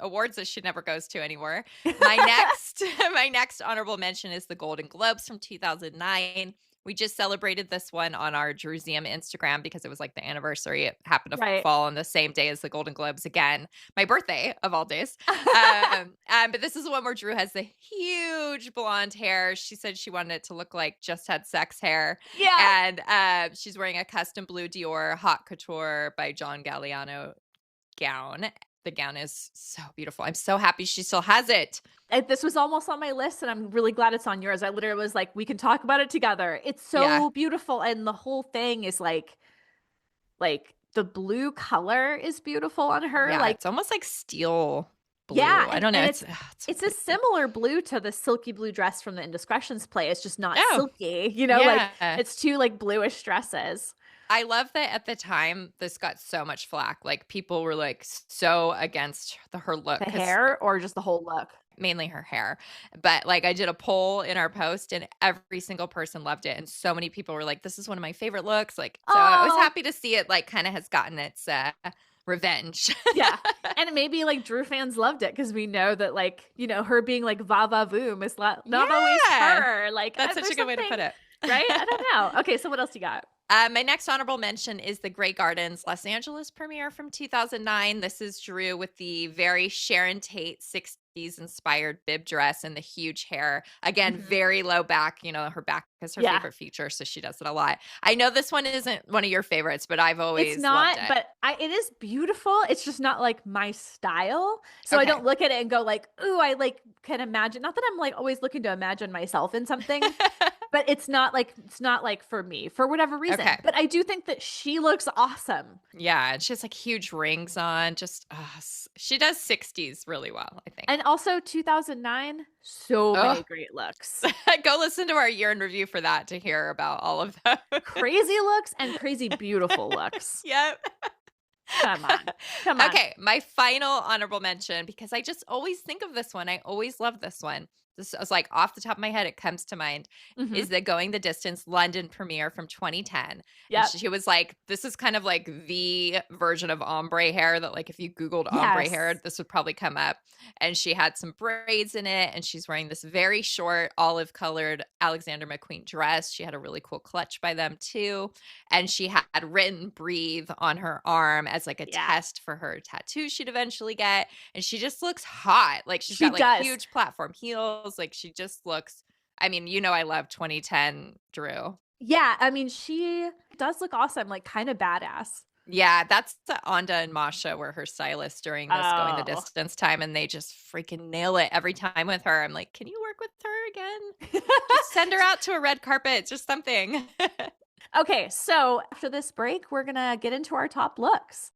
S1: awards that she never goes to anymore, my next honorable mention is the Golden Globes from 2009. We just celebrated this one on our Drewsium Instagram because it was like the anniversary. It happened to fall on the same day as the Golden Globes again, my birthday of all days. But this is the one where Drew has the huge blonde hair. She said she wanted it to look like Just Had Sex hair.
S2: Yeah.
S1: And she's wearing a custom blue Dior Haute Couture by John Galliano gown. The gown is so beautiful. I'm so happy she still has it.
S2: This was almost on my list, and I'm really glad it's on yours. I literally was like, we can talk about it together. It's so beautiful, and the whole thing is like the blue color is beautiful on her.
S1: Yeah,
S2: like
S1: it's almost like steel blue.
S2: Yeah,
S1: I don't know.
S2: It's a similar blue to the silky blue dress from the Indiscretions play. It's just not silky, like it's two like bluish dresses.
S1: I love that at the time this got so much flack. Like people were like so against her look.
S2: The hair or just the whole look?
S1: Mainly her hair. But like I did a poll in our post and every single person loved it. And so many people were like, this is one of my favorite looks. Like, so I was happy to see it like kind of has gotten its revenge.
S2: Yeah. And maybe like Drew fans loved it because we know that like, her being like va va voom is not always her. Like
S1: that's such a good way to put it.
S2: Right? I don't know. Okay, so what else you got?
S1: My next honorable mention is the Grey Gardens Los Angeles premiere from 2009. This is Drew with the very Sharon Tate 60s inspired bib dress and the huge hair. Again, very low back. Her back is her favorite feature, so she does it a lot. I know this one isn't one of your favorites, but I've always loved it.
S2: But it is beautiful. It's just not like my style. So I don't look at it and go like, ooh, I like can imagine. Not that I'm like always looking to imagine myself in something. But it's not like for me for whatever reason.
S1: Okay.
S2: But I do think that she looks awesome.
S1: Yeah, and she has like huge rings on. Just she does 60s really well, I think.
S2: And also 2009, so many great looks.
S1: Go listen to our year in review for that to hear about all of them.
S2: Crazy looks and crazy beautiful looks.
S1: Yep.
S2: Come on.
S1: Okay, my final honorable mention, because I just always think of this one. I always love this one. This is like off the top of my head, it comes to mind, is the Going the Distance London premiere from 2010. Yeah. She was like, this is kind of like the version of ombre hair that like if you Googled ombre hair, this would probably come up. And she had some braids in it and she's wearing this very short olive colored Alexander McQueen dress. She had a really cool clutch by them too. And she had written Breathe on her arm as like a test for her tattoo she'd eventually get. And she just looks hot. Like she's got like huge platform heels. Like she just looks, I mean, I love 2010 Drew.
S2: Yeah, I mean, she does look awesome, like kind of badass.
S1: Yeah, that's the Onda and Masha were her stylists during this Going the Distance time, and they just freaking nail it every time with her. I'm like, can you work with her again? Just send her out to a red carpet, just something.
S2: Okay, so after this break, we're going to get into our top looks.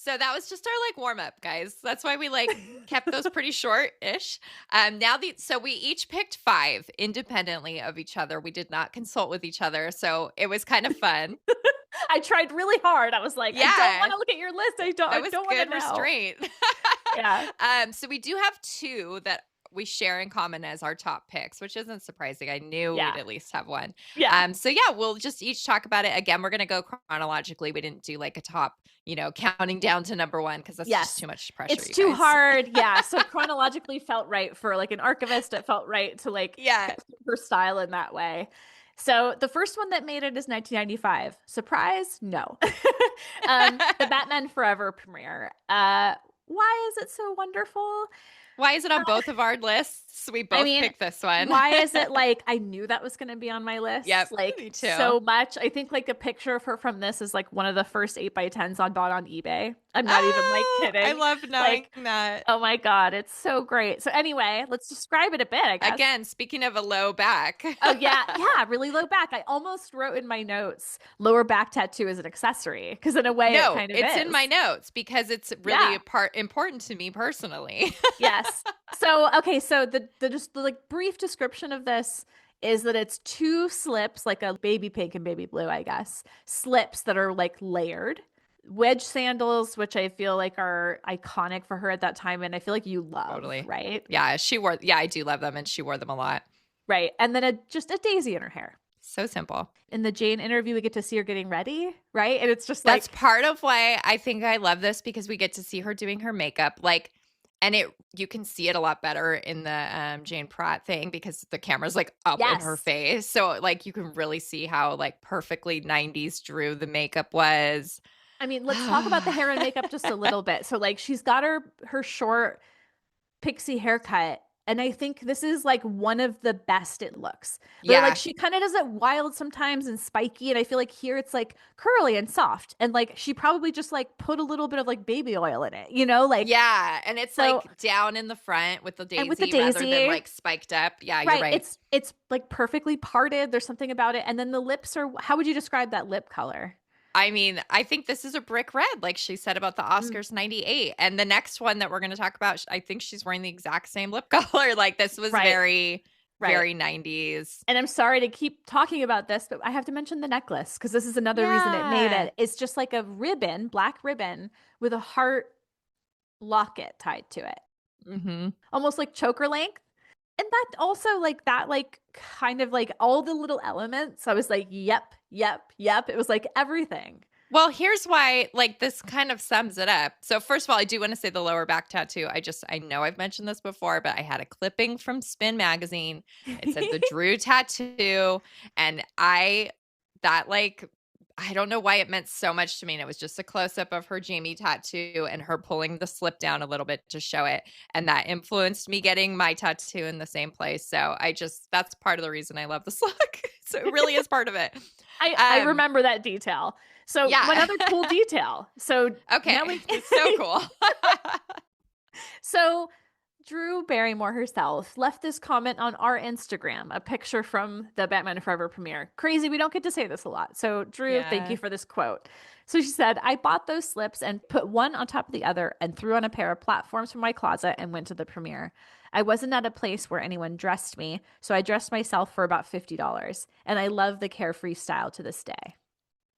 S1: So that was just our like warm up, guys. That's why we like kept those pretty short-ish. So we each picked 5 independently of each other. We did not consult with each other, so it was kind of fun.
S2: I tried really hard. I was like, I don't want to look at your list. I don't want to know.
S1: Restraint.
S2: Yeah.
S1: So we do have 2 that we share in common as our top picks, which isn't surprising. I knew
S2: Yeah.
S1: we'd at least have one.
S2: Yeah.
S1: So yeah, we'll just each talk about it. Again, we're going to go chronologically. We didn't do like a top, counting down to number one because that's just too much pressure.
S2: It's too hard. Yeah. So chronologically felt right for like an archivist. It felt right to like her style in that way. So the first one that made it is 1995. Surprise? No. The Batman Forever premiere. Why is it so wonderful?
S1: Why is it on both of our lists? We both picked this one.
S2: Why is it like I knew that was going to be on my list?
S1: Yep,
S2: like
S1: me too.
S2: So much. I think like a picture of her from this is like one of the first 8x10s I bought on eBay. I'm not even like kidding.
S1: I love knowing that.
S2: Oh my God, it's so great. So anyway, let's describe it a bit, I guess.
S1: Again, speaking of a low back.
S2: Oh yeah, really low back. I almost wrote in my notes, lower back tattoo is an accessory because in a way it kind of is.
S1: It's in my notes because it's really important to me personally.
S2: Yes. So the just the like brief description of this is that it's two slips, like a baby pink and baby blue, I guess, slips that are like layered. Wedge sandals, which I feel like are iconic for her at that time, and I feel like you love, right?
S1: Yeah, I do love them, and she wore them a lot.
S2: Right. And then just a daisy in her hair.
S1: So simple.
S2: In the Jane interview, we get to see her getting ready, right? And it's just
S1: that's part of why I think I love this, because we get to see her doing her makeup, and you can see it a lot better in the Jane Pratt thing because the camera's like up in her face. So like you can really see how like perfectly 90s Drew the makeup was.
S2: I mean, let's talk about the hair and makeup just a little bit. So like she's got her short pixie haircut. And I think this is like one of the best it looks. But like she kind of does it wild sometimes and spiky. And I feel like here it's like curly and soft. And like she probably just like put a little bit of like baby oil in it, like.
S1: Yeah. And it's like down in the front with the daisy, rather than like spiked up. Yeah, you're right.
S2: It's like perfectly parted. There's something about it. And then the lips are, how would you describe that lip color?
S1: I mean, I think this is a brick red, like she said about the Oscars 98. And the next one that we're going to talk about, I think she's wearing the exact same lip color. Like this was very 90s.
S2: And I'm sorry to keep talking about this, but I have to mention the necklace because this is another reason it made it. It's just like a ribbon, black ribbon with a heart locket tied to it.
S1: Mm-hmm.
S2: Almost like choker length. And that also like that, like kind of like all the little elements. I was like, yep. It was like everything.
S1: Well, here's why, like this kind of sums it up. So first of all, I do want to say the lower back tattoo. I know I've mentioned this before, but I had a clipping from Spin magazine. It said the Drew tattoo. And I don't know why it meant so much to me. And it was just a close-up of her Jamie tattoo and her pulling the slip down a little bit to show it. And that influenced me getting my tattoo in the same place. So that's part of the reason I love this look. So it really is part of it.
S2: I remember that detail. So one other cool detail. So
S1: okay, it's so cool.
S2: So Drew Barrymore herself left this comment on our Instagram, a picture from the Batman Forever premiere. Crazy, we don't get to say this a lot. So Drew, thank you for this quote. So she said, I bought those slips and put one on top of the other and threw on a pair of platforms from my closet and went to the premiere. I wasn't at a place where anyone dressed me, so I dressed myself for about $50. And I love the carefree style to this day.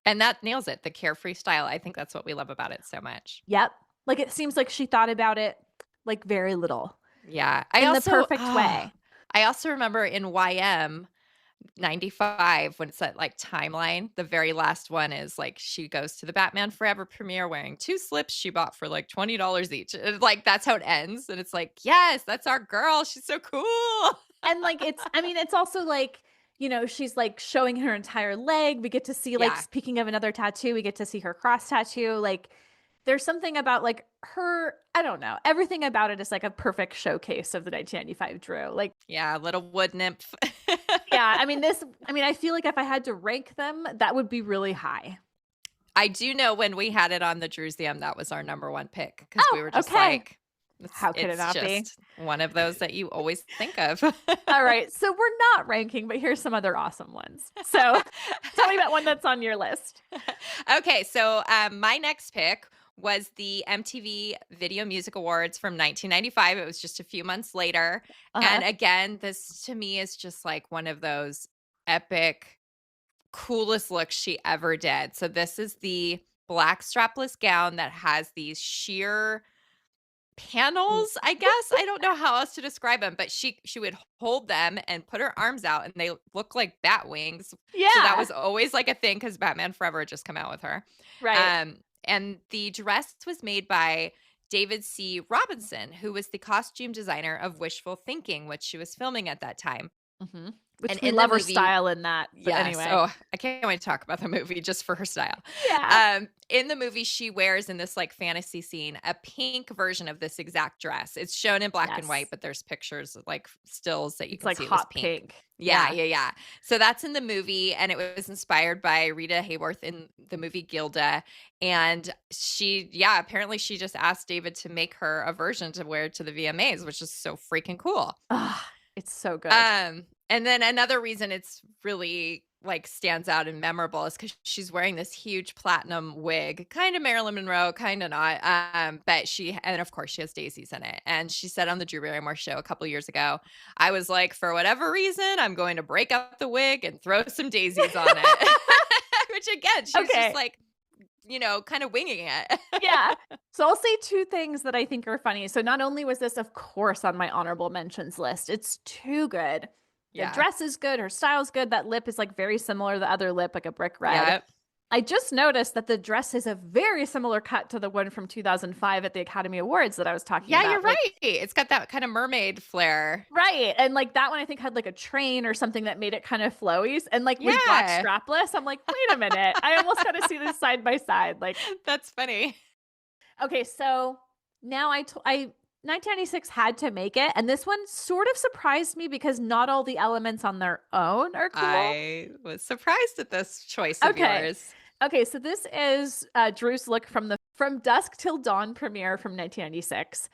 S1: And that nails it, the carefree style. I think that's what we love about it so much.
S2: Yep. Like it seems like she thought about it like very little.
S1: Yeah.
S2: In the perfect way.
S1: I also remember in YM 95 when it's that like timeline, the very last one is like she goes to the Batman Forever premiere wearing two slips she bought for like $20 each. And like that's how it ends. And it's like, yes, that's our girl. She's so cool.
S2: And like it's also like, she's like showing her entire leg. We get to see like speaking of another tattoo, we get to see her cross tattoo. Like there's something about like her, I don't know. Everything about it is like a perfect showcase of the 1995 Drew. Like,
S1: yeah, little wood nymph.
S2: Yeah. I feel like if I had to rank them, that would be really high.
S1: I do know when we had it on the Drewsium, that was our number one pick because we were just like,
S2: how could it not be?
S1: One of those that you always think of.
S2: All right. So we're not ranking, but here's some other awesome ones. So tell me about one that's on your list.
S1: Okay. So my next pick was the MTV Video Music Awards from 1995. It was just a few months later. And again, this to me is just like one of those epic, coolest looks she ever did. So this is the black strapless gown that has these sheer panels, I guess. I don't know how else to describe them, but she would hold them and put her arms out, and they look like bat wings.
S2: Yeah.
S1: So that was always like a thing because Batman Forever had just come out with her.
S2: Right.
S1: And the dress was made by David C. Robinson, who was the costume designer of Wishful Thinking, which she was filming at that time.
S2: Mm-hmm. Which
S1: and
S2: we love her style in that. But anyway.
S1: Oh, I can't wait to talk about the movie just for her style.
S2: Yeah.
S1: In the movie, she wears in this like fantasy scene a pink version of this exact dress. It's shown in black and white, but there's pictures of like stills that you can see.
S2: It's like hot pink.
S1: Yeah. So that's in the movie, and it was inspired by Rita Hayworth in the movie Gilda. And apparently she just asked David to make her a version to wear to the VMAs, which is so freaking cool.
S2: It's so good.
S1: And then another reason it's really like stands out and memorable is because she's wearing this huge platinum wig, kind of Marilyn Monroe, kind of not. But and of course she has daisies in it. And she said on the Drew Barrymore show a couple years ago, I was like, for whatever reason, I'm going to break up the wig and throw some daisies on it. Which again, she's just like, kind of winging it.
S2: Yeah. So I'll say two things that I think are funny. So not only was this, of course, on my honorable mentions list, it's too good. The dress is good. Her style's good. That lip is like very similar to the other lip, like a brick red.
S1: Yep.
S2: I just noticed that the dress is a very similar cut to the one from 2005 at the Academy Awards that I was talking about.
S1: Yeah, you're right. It's got that kind of mermaid flair.
S2: Right. And like that one, I think had like a train or something that made it kind of flowy. And like with black strapless, I'm like, wait a minute. I almost got to see this side by side. Like,
S1: that's funny.
S2: Okay. So now 1996 had to make it. And this one sort of surprised me because not all the elements on their own are cool.
S1: I was surprised at this choice of yours.
S2: Okay, so this is Drew's look from Dusk Till Dawn premiere from 1996.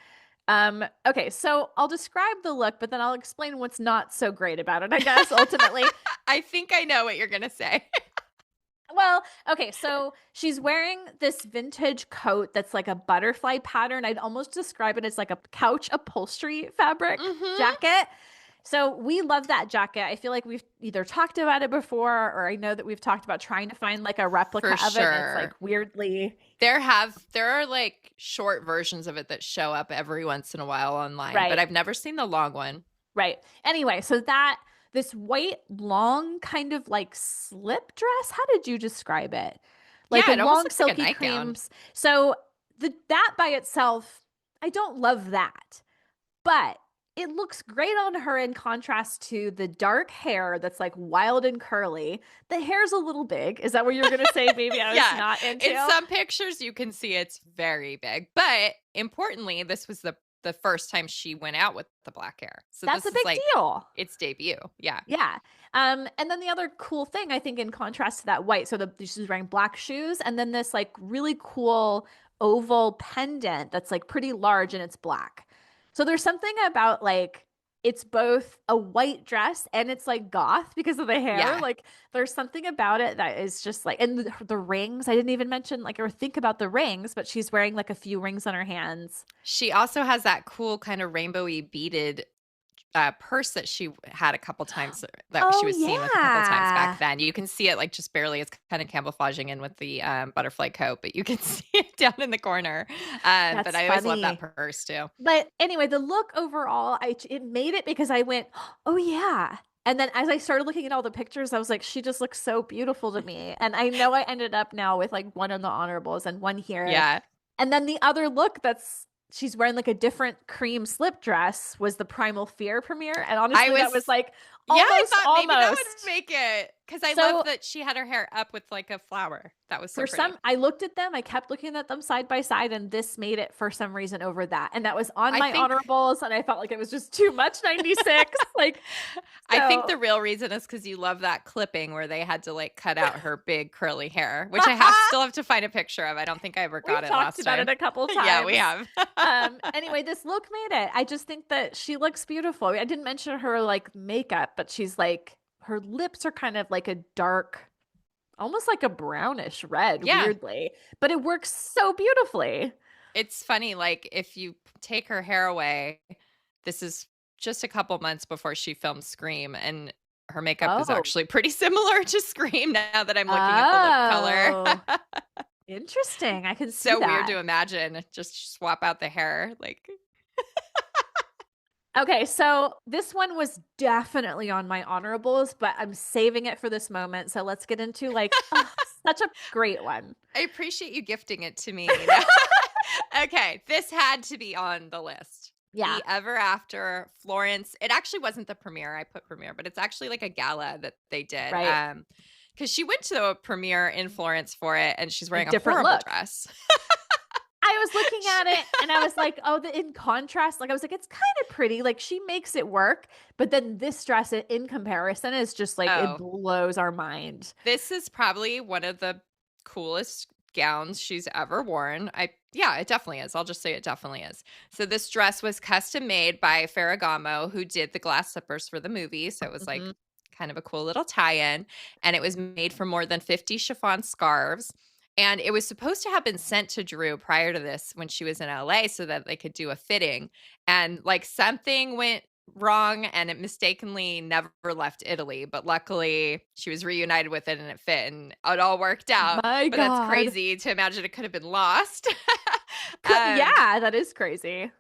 S2: Okay, so I'll describe the look, but then I'll explain what's not so great about it, I guess, ultimately.
S1: I think I know what you're going to say.
S2: Well, okay, so she's wearing this vintage coat that's like a butterfly pattern. I'd almost describe it as like a couch upholstery fabric jacket. So we love that jacket. I feel like we've either talked about it before, or I know that we've talked about trying to find like a replica of it. And it's like weirdly.
S1: There are like short versions of it that show up every once in a while online, but I've never seen the long one.
S2: Right. Anyway, so this white long kind of like slip dress. How did you describe it? Like a long silky like creams. So that by itself, I don't love that, but it looks great on her in contrast to the dark hair that's like wild and curly. The hair's a little big. Is that what you were going to say? Maybe I was not into.
S1: In some pictures, you can see it's very big. But importantly, this was the first time she went out with the black hair. So
S2: that's a big deal.
S1: Its debut. Yeah.
S2: Yeah. And then the other cool thing, I think, in contrast to that white, so she's wearing black shoes and then this like really cool oval pendant that's like pretty large and it's black. So there's something about like it's both a white dress and it's like goth because of the hair. Yeah. Like there's something about it that is just like, and the rings, I didn't even mention like or think about the rings, but she's wearing like a few rings on her hands.
S1: She also has that cool kind of rainbowy beaded purse that she had a couple times that she was seen with a couple times back then. You can see it like just barely. It's kind of camouflaging in with the butterfly coat, but you can see it down in the corner. But I always love that purse too.
S2: But anyway, the look overall, it made it because I went, oh yeah. And then as I started looking at all the pictures, I was like, she just looks so beautiful to me. And I know I ended up now with like one on the honorables and one here.
S1: Yeah.
S2: And then the other look she's wearing like a different cream slip dress was the Primal Fear premiere. And honestly, that was like
S1: I thought maybe that would make it. Because I love that she had her hair up with like a flower. That was so pretty.
S2: I looked at them. I kept looking at them side by side. And this made it for some reason over that. And that was on my honorables. And I felt like it was just too much 96.
S1: I think the real reason is because you love that clipping where they had to like cut out her big curly hair, which I still have to find a picture of. I don't think I ever got it last time.
S2: We talked about it a couple times.
S1: Yeah, we have.
S2: Anyway, this look made it. I just think that she looks beautiful. I didn't mention her like makeup, but she's like, her lips are kind of like a dark, almost like a brownish red, weirdly, but it works so beautifully.
S1: It's funny. Like if you take her hair away, this is just a couple months before she filmed Scream, and her makeup is actually pretty similar to Scream now that I'm looking at the lip color.
S2: Interesting. I can see
S1: So
S2: that.
S1: weird to imagine. Just swap out the hair. Like,
S2: okay, so this one was definitely on my honorables, but I'm saving it for this moment. So let's get into like such a great one.
S1: I appreciate you gifting it to me. Okay, this had to be on the list.
S2: Yeah.
S1: The Ever After Florence. It actually wasn't the premiere. I put premiere, but it's actually like a gala that they did.
S2: Right.
S1: Because she went to a premiere in Florence for it, and she's wearing a
S2: different
S1: horrible
S2: look.
S1: dress.
S2: I was looking at it and I was like, oh, in contrast, like I was like, it's kind of pretty. Like she makes it work. But then this dress in comparison is just like, it blows our mind.
S1: This is probably one of the coolest gowns she's ever worn. Yeah, it definitely is. I'll just say it definitely is. So this dress was custom made by Ferragamo, who did the glass slippers for the movie. So it was like kind of a cool little tie-in. And it was made from more than 50 chiffon scarves. And it was supposed to have been sent to Drew prior to this when she was in LA so that they could do a fitting. And like something went wrong and it mistakenly never left Italy. But luckily she was reunited with it and it fit and it all worked out.
S2: My
S1: but
S2: God.
S1: That's crazy to imagine it could have been lost.
S2: Yeah, that is crazy.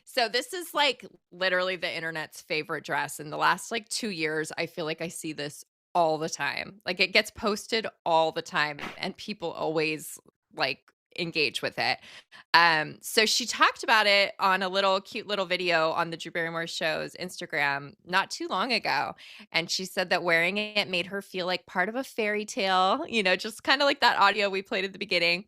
S1: So this is like literally the internet's favorite dress. In the last like 2 years, I feel like I see this all the time. Like it gets posted all the time and people always like engage with it. So she talked about it on a cute little video on the Drew Barrymore show's Instagram not too long ago. And she said that wearing it made her feel like part of a fairy tale, just kind of like that audio we played at the beginning.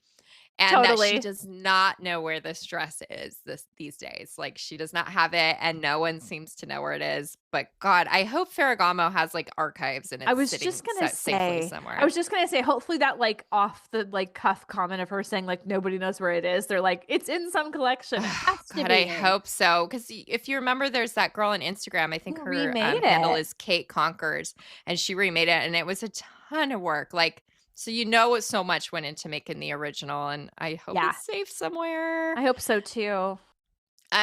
S1: And
S2: totally.
S1: that she does not know where this dress is these days. Like she does not have it and no one seems to know where it is. But God, I hope Ferragamo has like archives and it's sitting safely somewhere.
S2: I was just going to say, hopefully that like off the like cuff comment of her saying like nobody knows where it is. They're like, it's in some collection. It has to
S1: God,
S2: be.
S1: I hope so. Because if you remember, there's that girl on Instagram. I think her handle is Kate Conkers and she remade it and it was a ton of work. Like, so so much went into making the original, and I hope it's safe somewhere.
S2: I hope so too.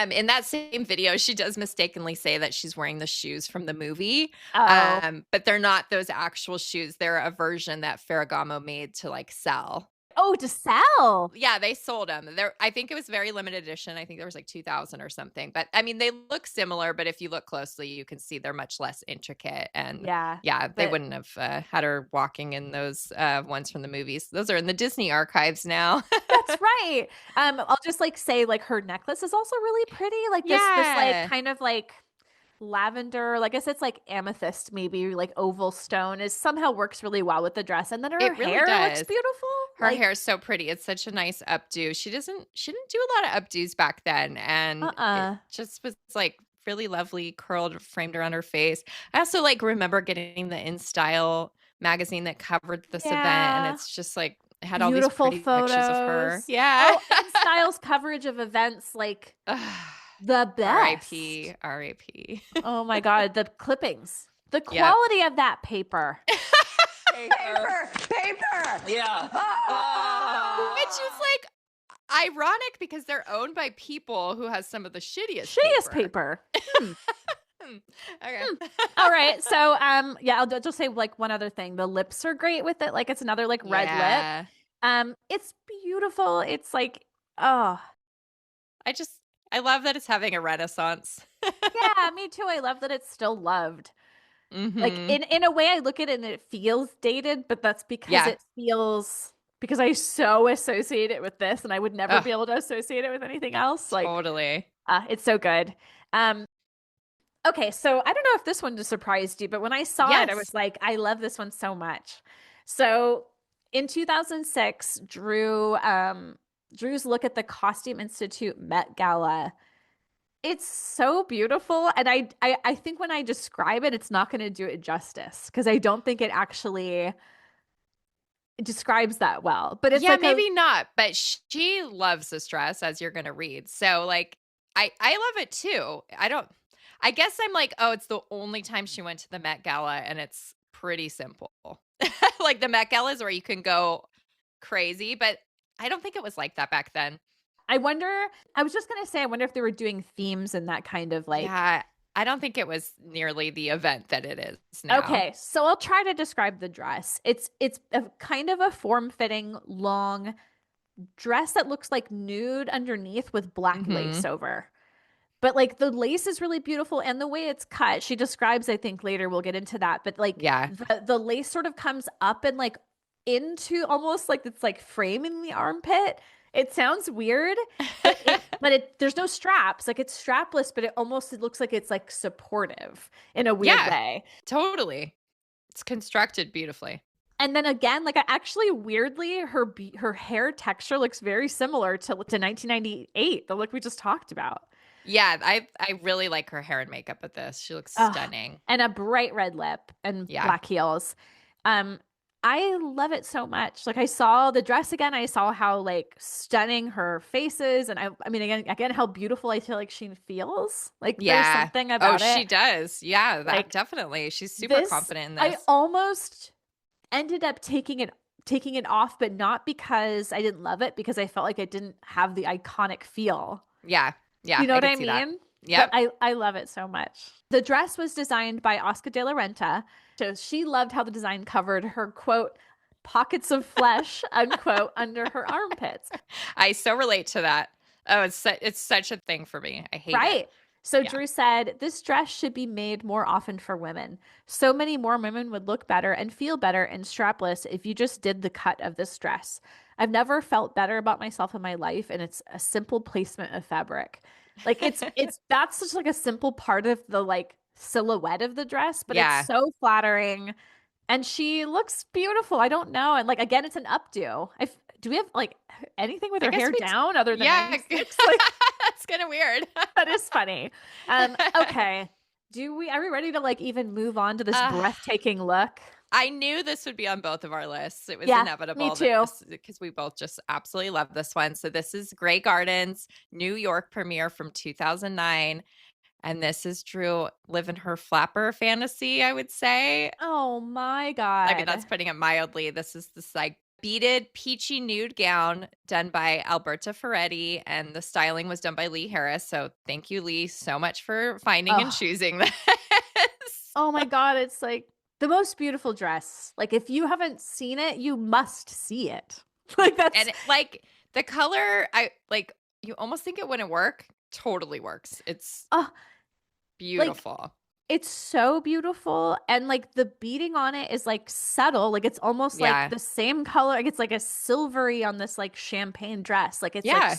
S1: In that same video, she does mistakenly say that she's wearing the shoes from the movie. But they're not those actual shoes. They're a version that Ferragamo made to like sell.
S2: Oh, to sell.
S1: Yeah, they sold them. I think it was very limited edition. I think there was like 2,000 or something. But I mean, they look similar, but if you look closely, you can see they're much less intricate. And they wouldn't have had her walking in those ones from the movies. Those are in the Disney archives now.
S2: That's right. I'll just like say like her necklace is also really pretty. Like this like kind of like lavender, like I guess it's like amethyst, maybe like oval stone is somehow works really well with the dress. And then her hair looks beautiful.
S1: Her hair is so pretty. It's such a nice updo. She didn't do a lot of updos back then. And it just was like really lovely, curled, framed around her face. I also like remember getting the In Style magazine that covered this event. And it's just like, it had all
S2: beautiful
S1: these pretty
S2: photos
S1: pictures of her. Yeah.
S2: In Style's coverage of events like the best.
S1: R.I.P.
S2: Oh my God. The clippings, the quality of that paper.
S4: Paper.
S1: Yeah. Which is like ironic because they're owned by people who has some of the shittiest
S2: paper.
S1: Okay.
S2: All right. So I'll just say like one other thing. The lips are great with it. Like it's another like red lip. It's beautiful. It's like, I
S1: love that it's having a renaissance.
S2: Yeah, me too. I love that it's still loved. Like in a way I look at it and it feels dated, but that's because it feels, because I so associate it with this and I would never be able to associate it with anything else. Like
S1: totally.
S2: It's so good. Okay, so I don't know if this one just surprised you, but when I saw it, I was like, I love this one so much. So in 2006, Drew's look at the Costume Institute Met Gala. It's so beautiful. And I think when I describe it, it's not going to do it justice because I don't think it actually describes that well. But it's
S1: maybe not. But she loves this dress, as you're going to read. So like, I love it too. I guess I'm like, it's the only time she went to the Met Gala and it's pretty simple. Like the Met Gala is where you can go crazy, but I don't think it was like that back then.
S2: I wonder if they were doing themes and that kind of like.
S1: Yeah, I don't think it was nearly the event that it is now.
S2: Okay, so I'll try to describe the dress. It's a kind of a form-fitting, long, dress that looks like nude underneath with black lace over. But like the lace is really beautiful, and the way it's cut, she describes, I think later we'll get into that, but like the lace sort of comes up and like into almost like it's like framing the armpit. It sounds weird, but there's no straps. Like it's strapless, but it looks like it's like supportive in a weird way.
S1: Totally. It's constructed beautifully.
S2: And then again, like actually weirdly, her hair texture looks very similar to 1998, the look we just talked about.
S1: Yeah, I really like her hair and makeup with this. She looks stunning.
S2: And a bright red lip and black heels. I love it so much. Like I saw the dress again. I saw how like stunning her face is. And I mean, again, how beautiful I feel like she feels. Like there's something about it.
S1: Oh, she does. Yeah, like, definitely. She's super confident in this.
S2: I almost ended up taking it off, but not because I didn't love it, because I felt like it didn't have the iconic feel.
S1: Yeah. Yeah.
S2: You know what I mean?
S1: Yeah.
S2: I love it so much. The dress was designed by Oscar de la Renta. So she loved how the design covered her, quote, pockets of flesh, unquote, under her armpits.
S1: I so relate to that. Oh, it's such a thing for me. I hate it.
S2: So Drew said, this dress should be made more often for women. So many more women would look better and feel better and strapless if you just did the cut of this dress. I've never felt better about myself in my life, and it's a simple placement of fabric. Like it's that's just like a simple part of the like silhouette of the dress, but it's so flattering, and she looks beautiful. I don't know, and like again, it's an updo. Do we have like anything with her hair down other than 96? Like,
S1: that's kind of weird.
S2: That is funny. Okay. Are we ready to like even move on to this breathtaking look?
S1: I knew this would be on both of our lists. It was inevitable.
S2: Me too.
S1: Because we both just absolutely love this one. So this is Grey Gardens, New York premiere from 2009. And this is Drew living her flapper fantasy, I would say.
S2: Oh my God.
S1: I mean, that's putting it mildly. This is this like beaded peachy nude gown done by Alberta Ferretti, and the styling was done by Lee Harris. So thank you, Lee, so much for finding and choosing this.
S2: Oh my God. It's like the most beautiful dress. Like if you haven't seen it, you must see it. Like that's
S1: like the color, you almost think it wouldn't work. Totally works. It's beautiful.
S2: Like, it's so beautiful, and like the beading on it is like subtle. Like it's almost like the same color. Like it's like a silvery on this like champagne dress. Like it's like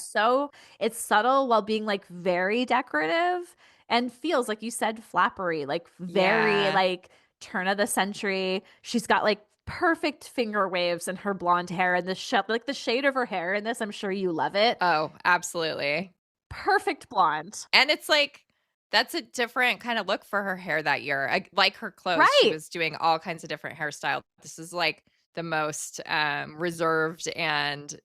S2: it's subtle while being like very decorative, and feels like you said flappery, like very like turn of the century. She's got like perfect finger waves in her blonde hair, and like the shade of her hair in this. I'm sure you love it.
S1: Oh, absolutely.
S2: Perfect blonde.
S1: And it's like that's a different kind of look for her hair that year. Like her clothes, she was doing all kinds of different hairstyles. This is like the most reserved and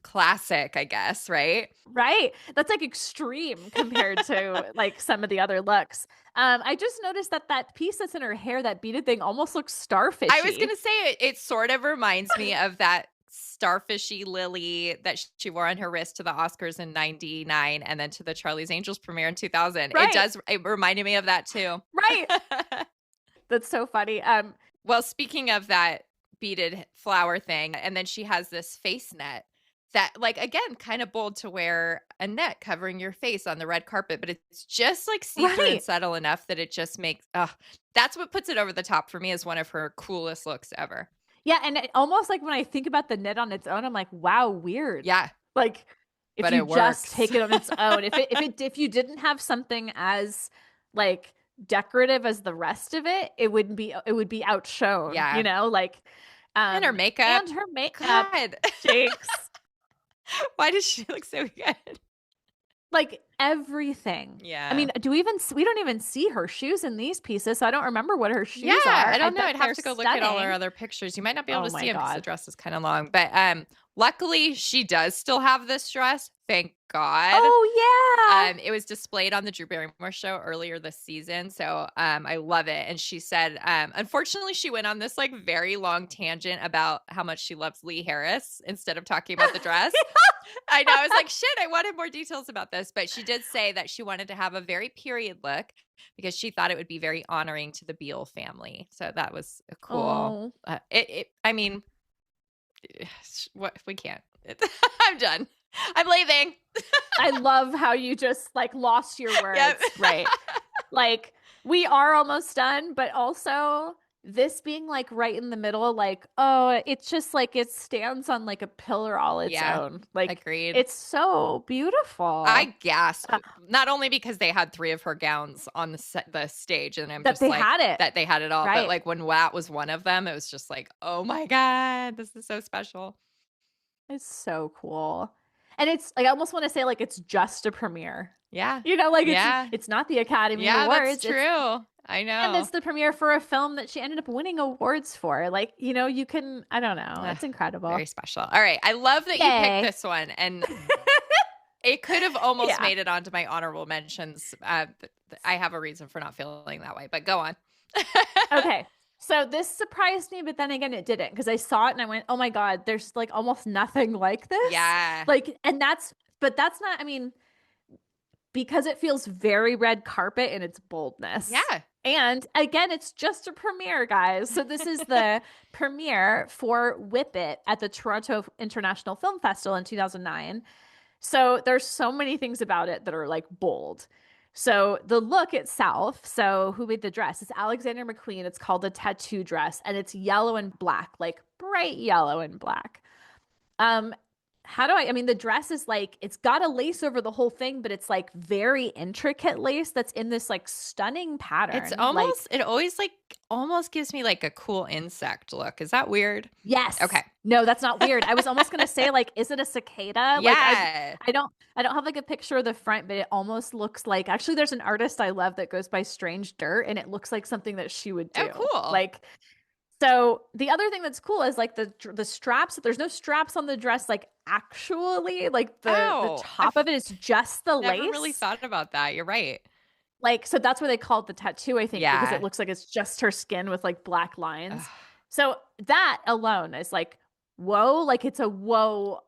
S1: classic, I guess, right?
S2: Right. That's like extreme compared to like some of the other looks. I just noticed that piece that's in her hair, that beaded thing, almost looks starfishy.
S1: I was going to say it sort of reminds me of that starfishy lily that she wore on her wrist to the Oscars in 99 and then to the Charlie's Angels premiere in 2000.
S2: Right.
S1: It reminded me of that too.
S2: Right. That's so funny.
S1: Well, speaking of that beaded flower thing, and then she has this face net that, like, again, kind of bold to wear a net covering your face on the red carpet, but it's just like see-through and subtle enough that it just makes that's what puts it over the top for me as one of her coolest looks ever.
S2: Yeah, and almost like when I think about the knit on its own, I'm like, wow, weird.
S1: Yeah.
S2: Like if
S1: but
S2: you just take it on its own, if you didn't have something as like decorative as the rest of it, it would be outshone.
S1: Yeah.
S2: You know, like
S1: and her makeup. God.
S2: Jinx.
S1: Why does she look so good?
S2: Like everything.
S1: Yeah.
S2: I mean, we don't even see her shoes in these pieces, so I don't remember what her shoes are.
S1: I don't know. I'd have to go look at all her other pictures. You might not be able to see them because the dress is kind of long. But luckily, she does still have this dress. Thank God.
S2: Oh, yeah.
S1: It was displayed on the Drew Barrymore show earlier this season. So I love it. And she said, unfortunately, she went on this like very long tangent about how much she loves Lee Harris instead of talking about the dress. I know. I was like, shit, I wanted more details about this. But she did say that she wanted to have a very period look because she thought it would be very honoring to the Beale family. So that was a cool. I mean, what we can't. I'm done. I'm leaving.
S2: I love how you just like lost your words.
S1: Yep.
S2: Right. Like we are almost done, but also this being like right in the middle, like, oh, it's just like it stands on like a pillar all its own. Like
S1: agreed.
S2: it's so beautiful.
S1: I gasped, not only because they had 3 of her gowns on the stage, and I'm
S2: that
S1: just
S2: they
S1: like
S2: had it.
S1: that they had it all,
S2: Right.
S1: but like when that was one of them, it was just like, oh my God, this is so special.
S2: It's so cool. And it's like I almost want to say like it's just a premiere.
S1: Yeah.
S2: You know, like
S1: Yeah.
S2: it's not the Academy
S1: Yeah,
S2: Awards.
S1: that's true. I know.
S2: And it's the premiere for a film that she ended up winning awards for. Like, you know, you can, I don't know. It's incredible.
S1: Very special. All right. I love that you picked this one. And it could have almost made it onto my honorable mentions. I have a reason for not feeling that way, but go on.
S2: Okay. So this surprised me, but then again, it didn't, because I saw it and I went, oh my God, there's like almost nothing like this.
S1: Yeah.
S2: Like, but that's not, I mean, because it feels very red carpet in its boldness.
S1: Yeah.
S2: And again, it's just a premiere, guys. So this is the premiere for Whip It at the Toronto International Film Festival in 2009. So there's so many things about it that are like bold. So the look itself, so who made the dress? It's Alexander McQueen. It's called a tattoo dress, and it's yellow and black, like bright yellow and black. I mean, the dress is like, it's got a lace over the whole thing, but it's like very intricate lace that's in this like stunning pattern.
S1: It's almost, it always like almost gives me like a cool insect look. Is that weird?
S2: Yes.
S1: Okay.
S2: No, that's not weird. I was almost going to say like, is it a cicada?
S1: Yeah.
S2: Like, I don't have like a picture of the front, but it almost looks like, actually there's an artist I love that goes by Strange Dirt, and it looks like something that she would do.
S1: Oh, cool.
S2: Like, so the other thing that's cool is like the straps. There's no straps on the dress, like actually, like the top of it is just the lace.
S1: Never really thought about that. You're right.
S2: Like, so that's why they call it the tattoo, I think, because
S1: Yeah.
S2: it looks like it's just her skin with like black lines. So that alone is like, whoa, like it's a whoa.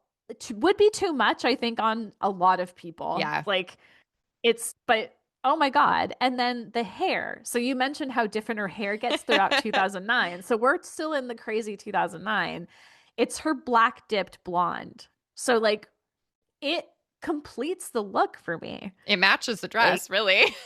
S2: Would be too much, I think, on a lot of people.
S1: Yeah.
S2: Like but oh my God. And then the hair. So you mentioned how different her hair gets throughout 2009. So we're still in the crazy 2009. It's her black dipped blonde. So like it completes the look for me.
S1: It matches the dress, really.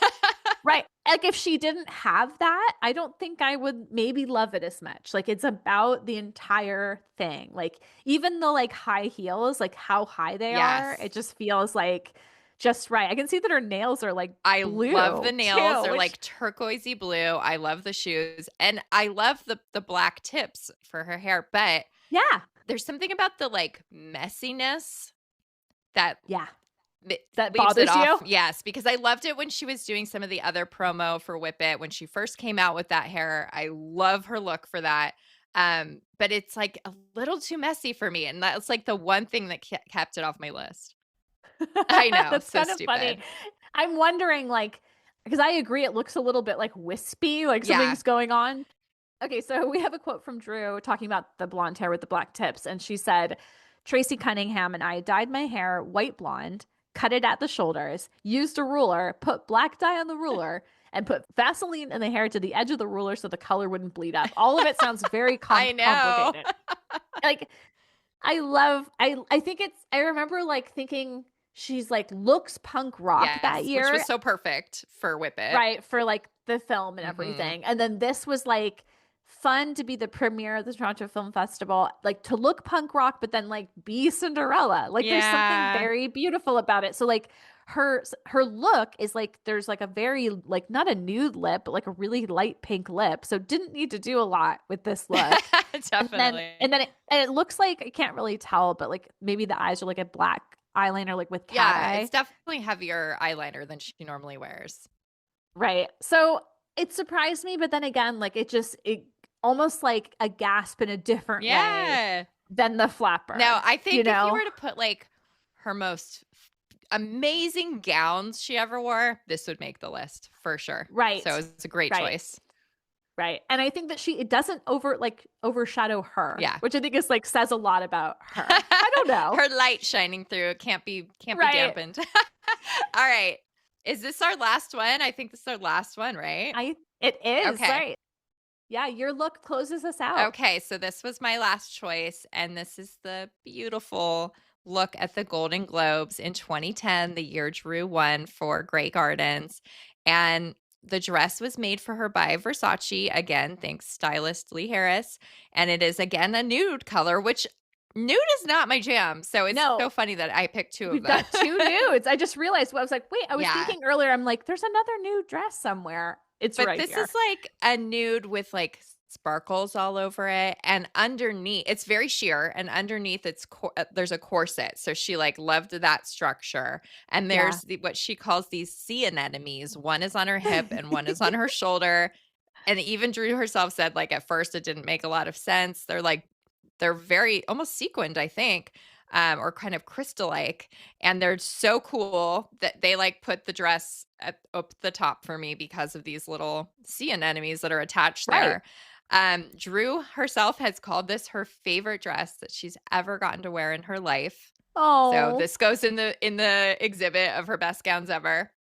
S2: Right. Like if she didn't have that, I don't think I would maybe love it as much. Like it's about the entire thing. Like even the like high heels, like how high they are, it just feels like just right. I can see that her nails are like blue.
S1: I love the nails.
S2: Too,
S1: They're like turquoisey blue. I love the shoes. And I love the black tips for her hair. But
S2: yeah,
S1: there's something about the like messiness that
S2: that
S1: leaves
S2: bothers
S1: it off.
S2: you.
S1: Yes, because I loved it when she was doing some of the other promo for Whip It when she first came out with that hair. I love her look for that. But it's like a little too messy for me, and that's like the one thing that kept it off my list. I know.
S2: That's
S1: so
S2: kind of
S1: stupid.
S2: funny. I'm wondering, like, because I agree, it looks a little bit like wispy, like something's going on. Okay, so we have a quote from Drew talking about the blonde hair with the black tips, and she said, "Tracy Cunningham and I dyed my hair white blonde, cut it at the shoulders, used a ruler, put black dye on the ruler, and put Vaseline in the hair to the edge of the ruler so the color wouldn't bleed up." All of it sounds very complicated. Like, I think I remember like thinking she's like looks punk rock that year.
S1: Which was so perfect for Whip It.
S2: Right, for like the film and everything. And then this was like fun to be the premiere of the Toronto Film Festival, like to look punk rock, but then like be Cinderella. Like there's something very beautiful about it. So like her look is like there's like a very like not a nude lip, but like a really light pink lip. So didn't need to do a lot with this look.
S1: Definitely.
S2: And then it looks like, I can't really tell, but like maybe the eyes are like a black eyeliner, like with cat eye.
S1: It's definitely heavier eyeliner than she normally wears.
S2: Right. So it surprised me, but then again, like it almost like a gasp in a different way than the flapper.
S1: No, I think if you were to put like her most amazing gowns she ever wore, this would make the list for sure.
S2: Right.
S1: So it's a great choice.
S2: Right. And I think that it doesn't overshadow her.
S1: Yeah.
S2: Which I think is like says a lot about her. I don't know.
S1: Her light shining through can't be dampened. All right. Is this our last one? I think this is our last one, right?
S2: It is.
S1: Okay.
S2: Right. Yeah, your look closes us out.
S1: Okay, so this was my last choice, and this is the beautiful look at the Golden Globes in 2010, the year Drew won for Grey Gardens. And the dress was made for her by Versace, again, thanks stylist Lee Harris. And it is, again, a nude color, which nude is not my jam. So it's so funny that I picked two
S2: We've
S1: of them.
S2: got two nudes. I just realized, I was like, wait, I was thinking earlier, I'm like, there's another nude dress somewhere. But right
S1: this
S2: here.
S1: is like a nude with like sparkles all over it, and underneath it's very sheer, and underneath there's a corset. So she like loved that structure, and there's what she calls these sea anemones. One is on her hip and one is on her shoulder. And even Drew herself said like at first it didn't make a lot of sense. They're very almost sequined, I think. Or kind of crystal-like, and they're so cool that they like put the dress up the top for me because of these little sea anemones that are attached there. Drew herself has called this her favorite dress that she's ever gotten to wear in her life.
S2: Oh,
S1: so this goes in the exhibit of her best gowns ever.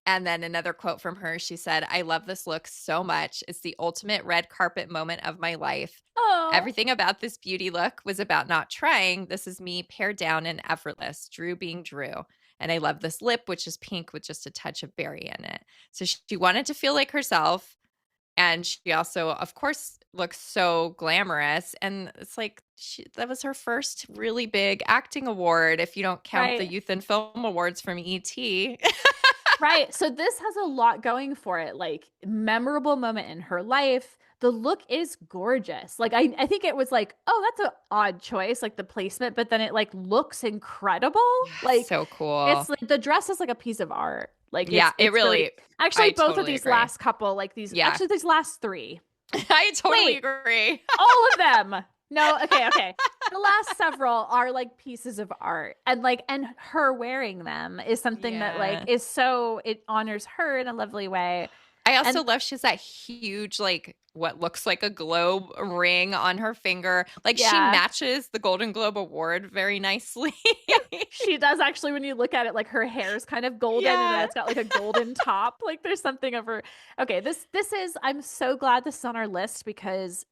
S1: And then another quote from her, she said, "I love this look so much. It's the ultimate red carpet moment of my life.
S2: Oh.
S1: Everything about this beauty look was about not trying. This is me pared down and effortless, Drew being Drew. And I love this lip, which is pink with just a touch of berry in it." So she wanted to feel like herself. And she also, of course, looks so glamorous. And it's like that was her first really big acting award, if you don't count the Youth and Film Awards from ET.
S2: Right. So this has a lot going for it. Like, memorable moment in her life. The look is gorgeous. Like, I think it was like, oh, that's an odd choice, like the placement, but then it like looks incredible. Like,
S1: so cool.
S2: It's like the dress is like a piece of art. Like,
S1: it's
S2: it really actually both
S1: totally
S2: of these
S1: agree.
S2: last couple, like these actually these last three.
S1: I totally agree.
S2: All of them. No, okay. The last several are like pieces of art, and her wearing them is something that like is so, it honors her in a lovely way.
S1: I also love she has that huge like what looks like a globe ring on her finger. Like she matches the Golden Globe Award very nicely.
S2: She does actually. When you look at it, like her hair is kind of golden and it's got like a golden top. Like there's something of her. Okay, this is. I'm so glad this is on our list because,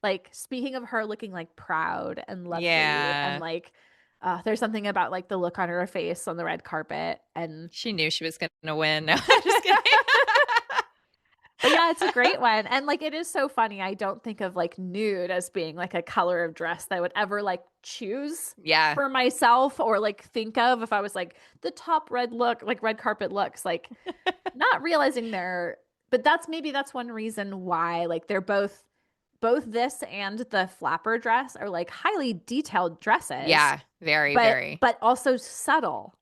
S2: like, speaking of her looking like proud and lovely and like. There's something about like the look on her face on the red carpet, and
S1: she knew she was going to win. No, I'm just kidding.
S2: But yeah, it's a great one. And like, it is so funny. I don't think of like nude as being like a color of dress that I would ever like choose for myself, or like think of if I was like the top red look, like red carpet looks, like not realizing but that's one reason why like they're both this and the flapper dress are like highly detailed dresses.
S1: Yeah, very.
S2: But also subtle,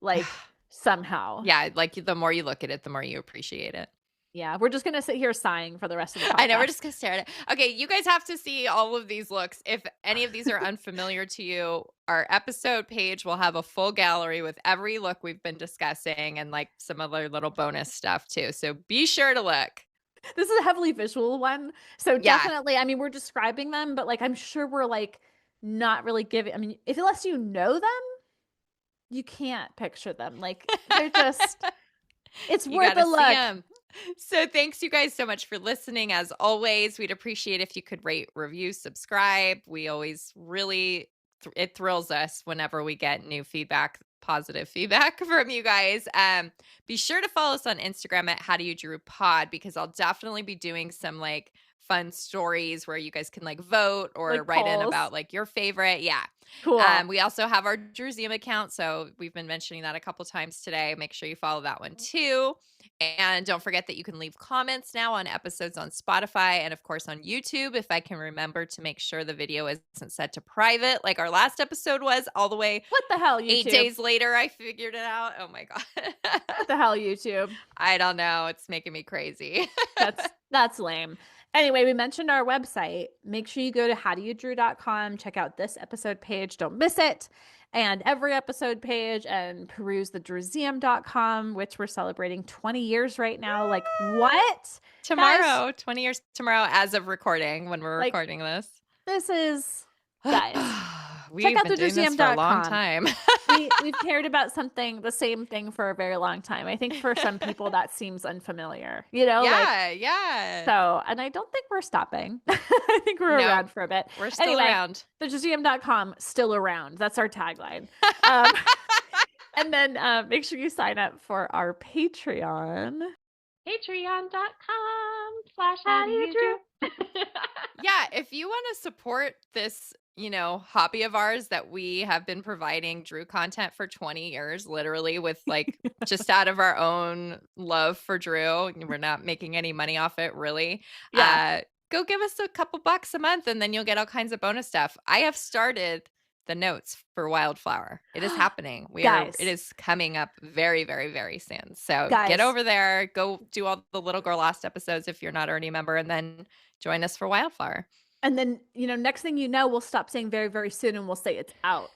S2: like somehow.
S1: Yeah, like the more you look at it, the more you appreciate it.
S2: Yeah, we're just going to sit here sighing for the rest of the podcast.
S1: I know, we're just going to stare at it. Okay, you guys have to see all of these looks. If any of these are unfamiliar to you, our episode page will have a full gallery with every look we've been discussing and like some other little bonus stuff too. So be sure to look.
S2: This is a heavily visual one. So definitely, I mean, we're describing them, but like, I'm sure we're like not really giving, I mean, unless you know them, you can't picture them. Like they're just, it's worth a look.
S1: So thanks you guys so much for listening. As always, we'd appreciate if you could rate, review, subscribe. We always really, it thrills us whenever we get new feedback, positive feedback from you guys. Be sure to follow us on Instagram at How Do You Drew Pod, because I'll definitely be doing some like fun stories where you guys can like vote or like write in about like your favorite. Yeah.
S2: Cool.
S1: We also have our Drewseum account. So we've been mentioning that a couple times today. Make sure you follow that one too. And don't forget that you can leave comments now on episodes on Spotify and of course on YouTube, if I can remember to make sure the video isn't set to private like our last episode was all the way.
S2: What the hell, YouTube?
S1: 8 days later, I figured it out. Oh my God.
S2: What the hell, YouTube?
S1: I don't know. It's making me crazy.
S2: That's lame. Anyway, we mentioned our website. Make sure you go to howdoyoudrew.com, check out this episode page. Don't miss it. And every episode page, and peruse the drewseum.com, which we're celebrating 20 years right now. Like, what?
S1: Tomorrow, 20 years tomorrow as of recording, when we're recording this.
S2: This is, guys.
S1: We've been doing this for a long time.
S2: we've cared about the same thing for a very long time. I think for some people that seems unfamiliar,
S1: Yeah.
S2: So, and I don't think we're stopping. I think we're around for a bit.
S1: We're still around.
S2: themuseum.com, still around. That's our tagline. And then make sure you sign up for our Patreon.
S3: Patreon.com/howdoyoudrew.
S1: Yeah, if you want to support this, hobby of ours that we have been providing Drew content for 20 years, literally with like just out of our own love for Drew. We're not making any money off it, really.
S2: Yeah.
S1: Go give us a couple bucks a month and then you'll get all kinds of bonus stuff. I have started the notes for Wildflower. It is happening. It is coming up very, very, very soon. So get over there, go do all the Little Girl Lost episodes if you're not already a member, and then join us for Wildflower.
S2: And then, next thing you know, we'll stop saying very, very soon and we'll say it's out.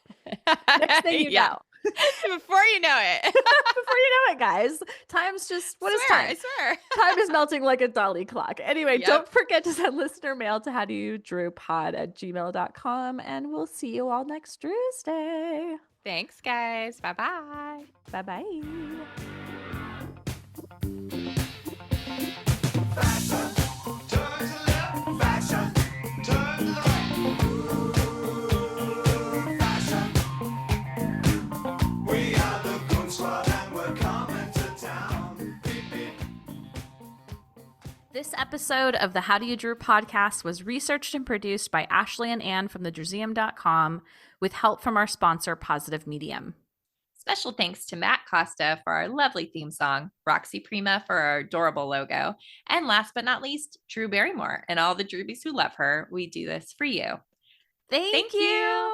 S2: Next thing you know.
S1: Before you know it.
S2: Before you know it, guys. Time's just, what is time?
S1: I swear.
S2: Time is melting like a dolly clock. Anyway, Don't forget to send listener mail to howdoyoudrewpod@gmail.com, and we'll see you all next Tuesday.
S1: Thanks, guys. Bye-bye.
S2: Bye-bye. This episode of the How Do You Drew podcast was researched and produced by Ashley and Ann from themuseum.com with help from our sponsor, Positive Medium.
S1: Special thanks to Matt Costa for our lovely theme song, Roxy Prima for our adorable logo, and last but not least, Drew Barrymore and all the Drewbies who love her. We do this for you.
S2: Thank you.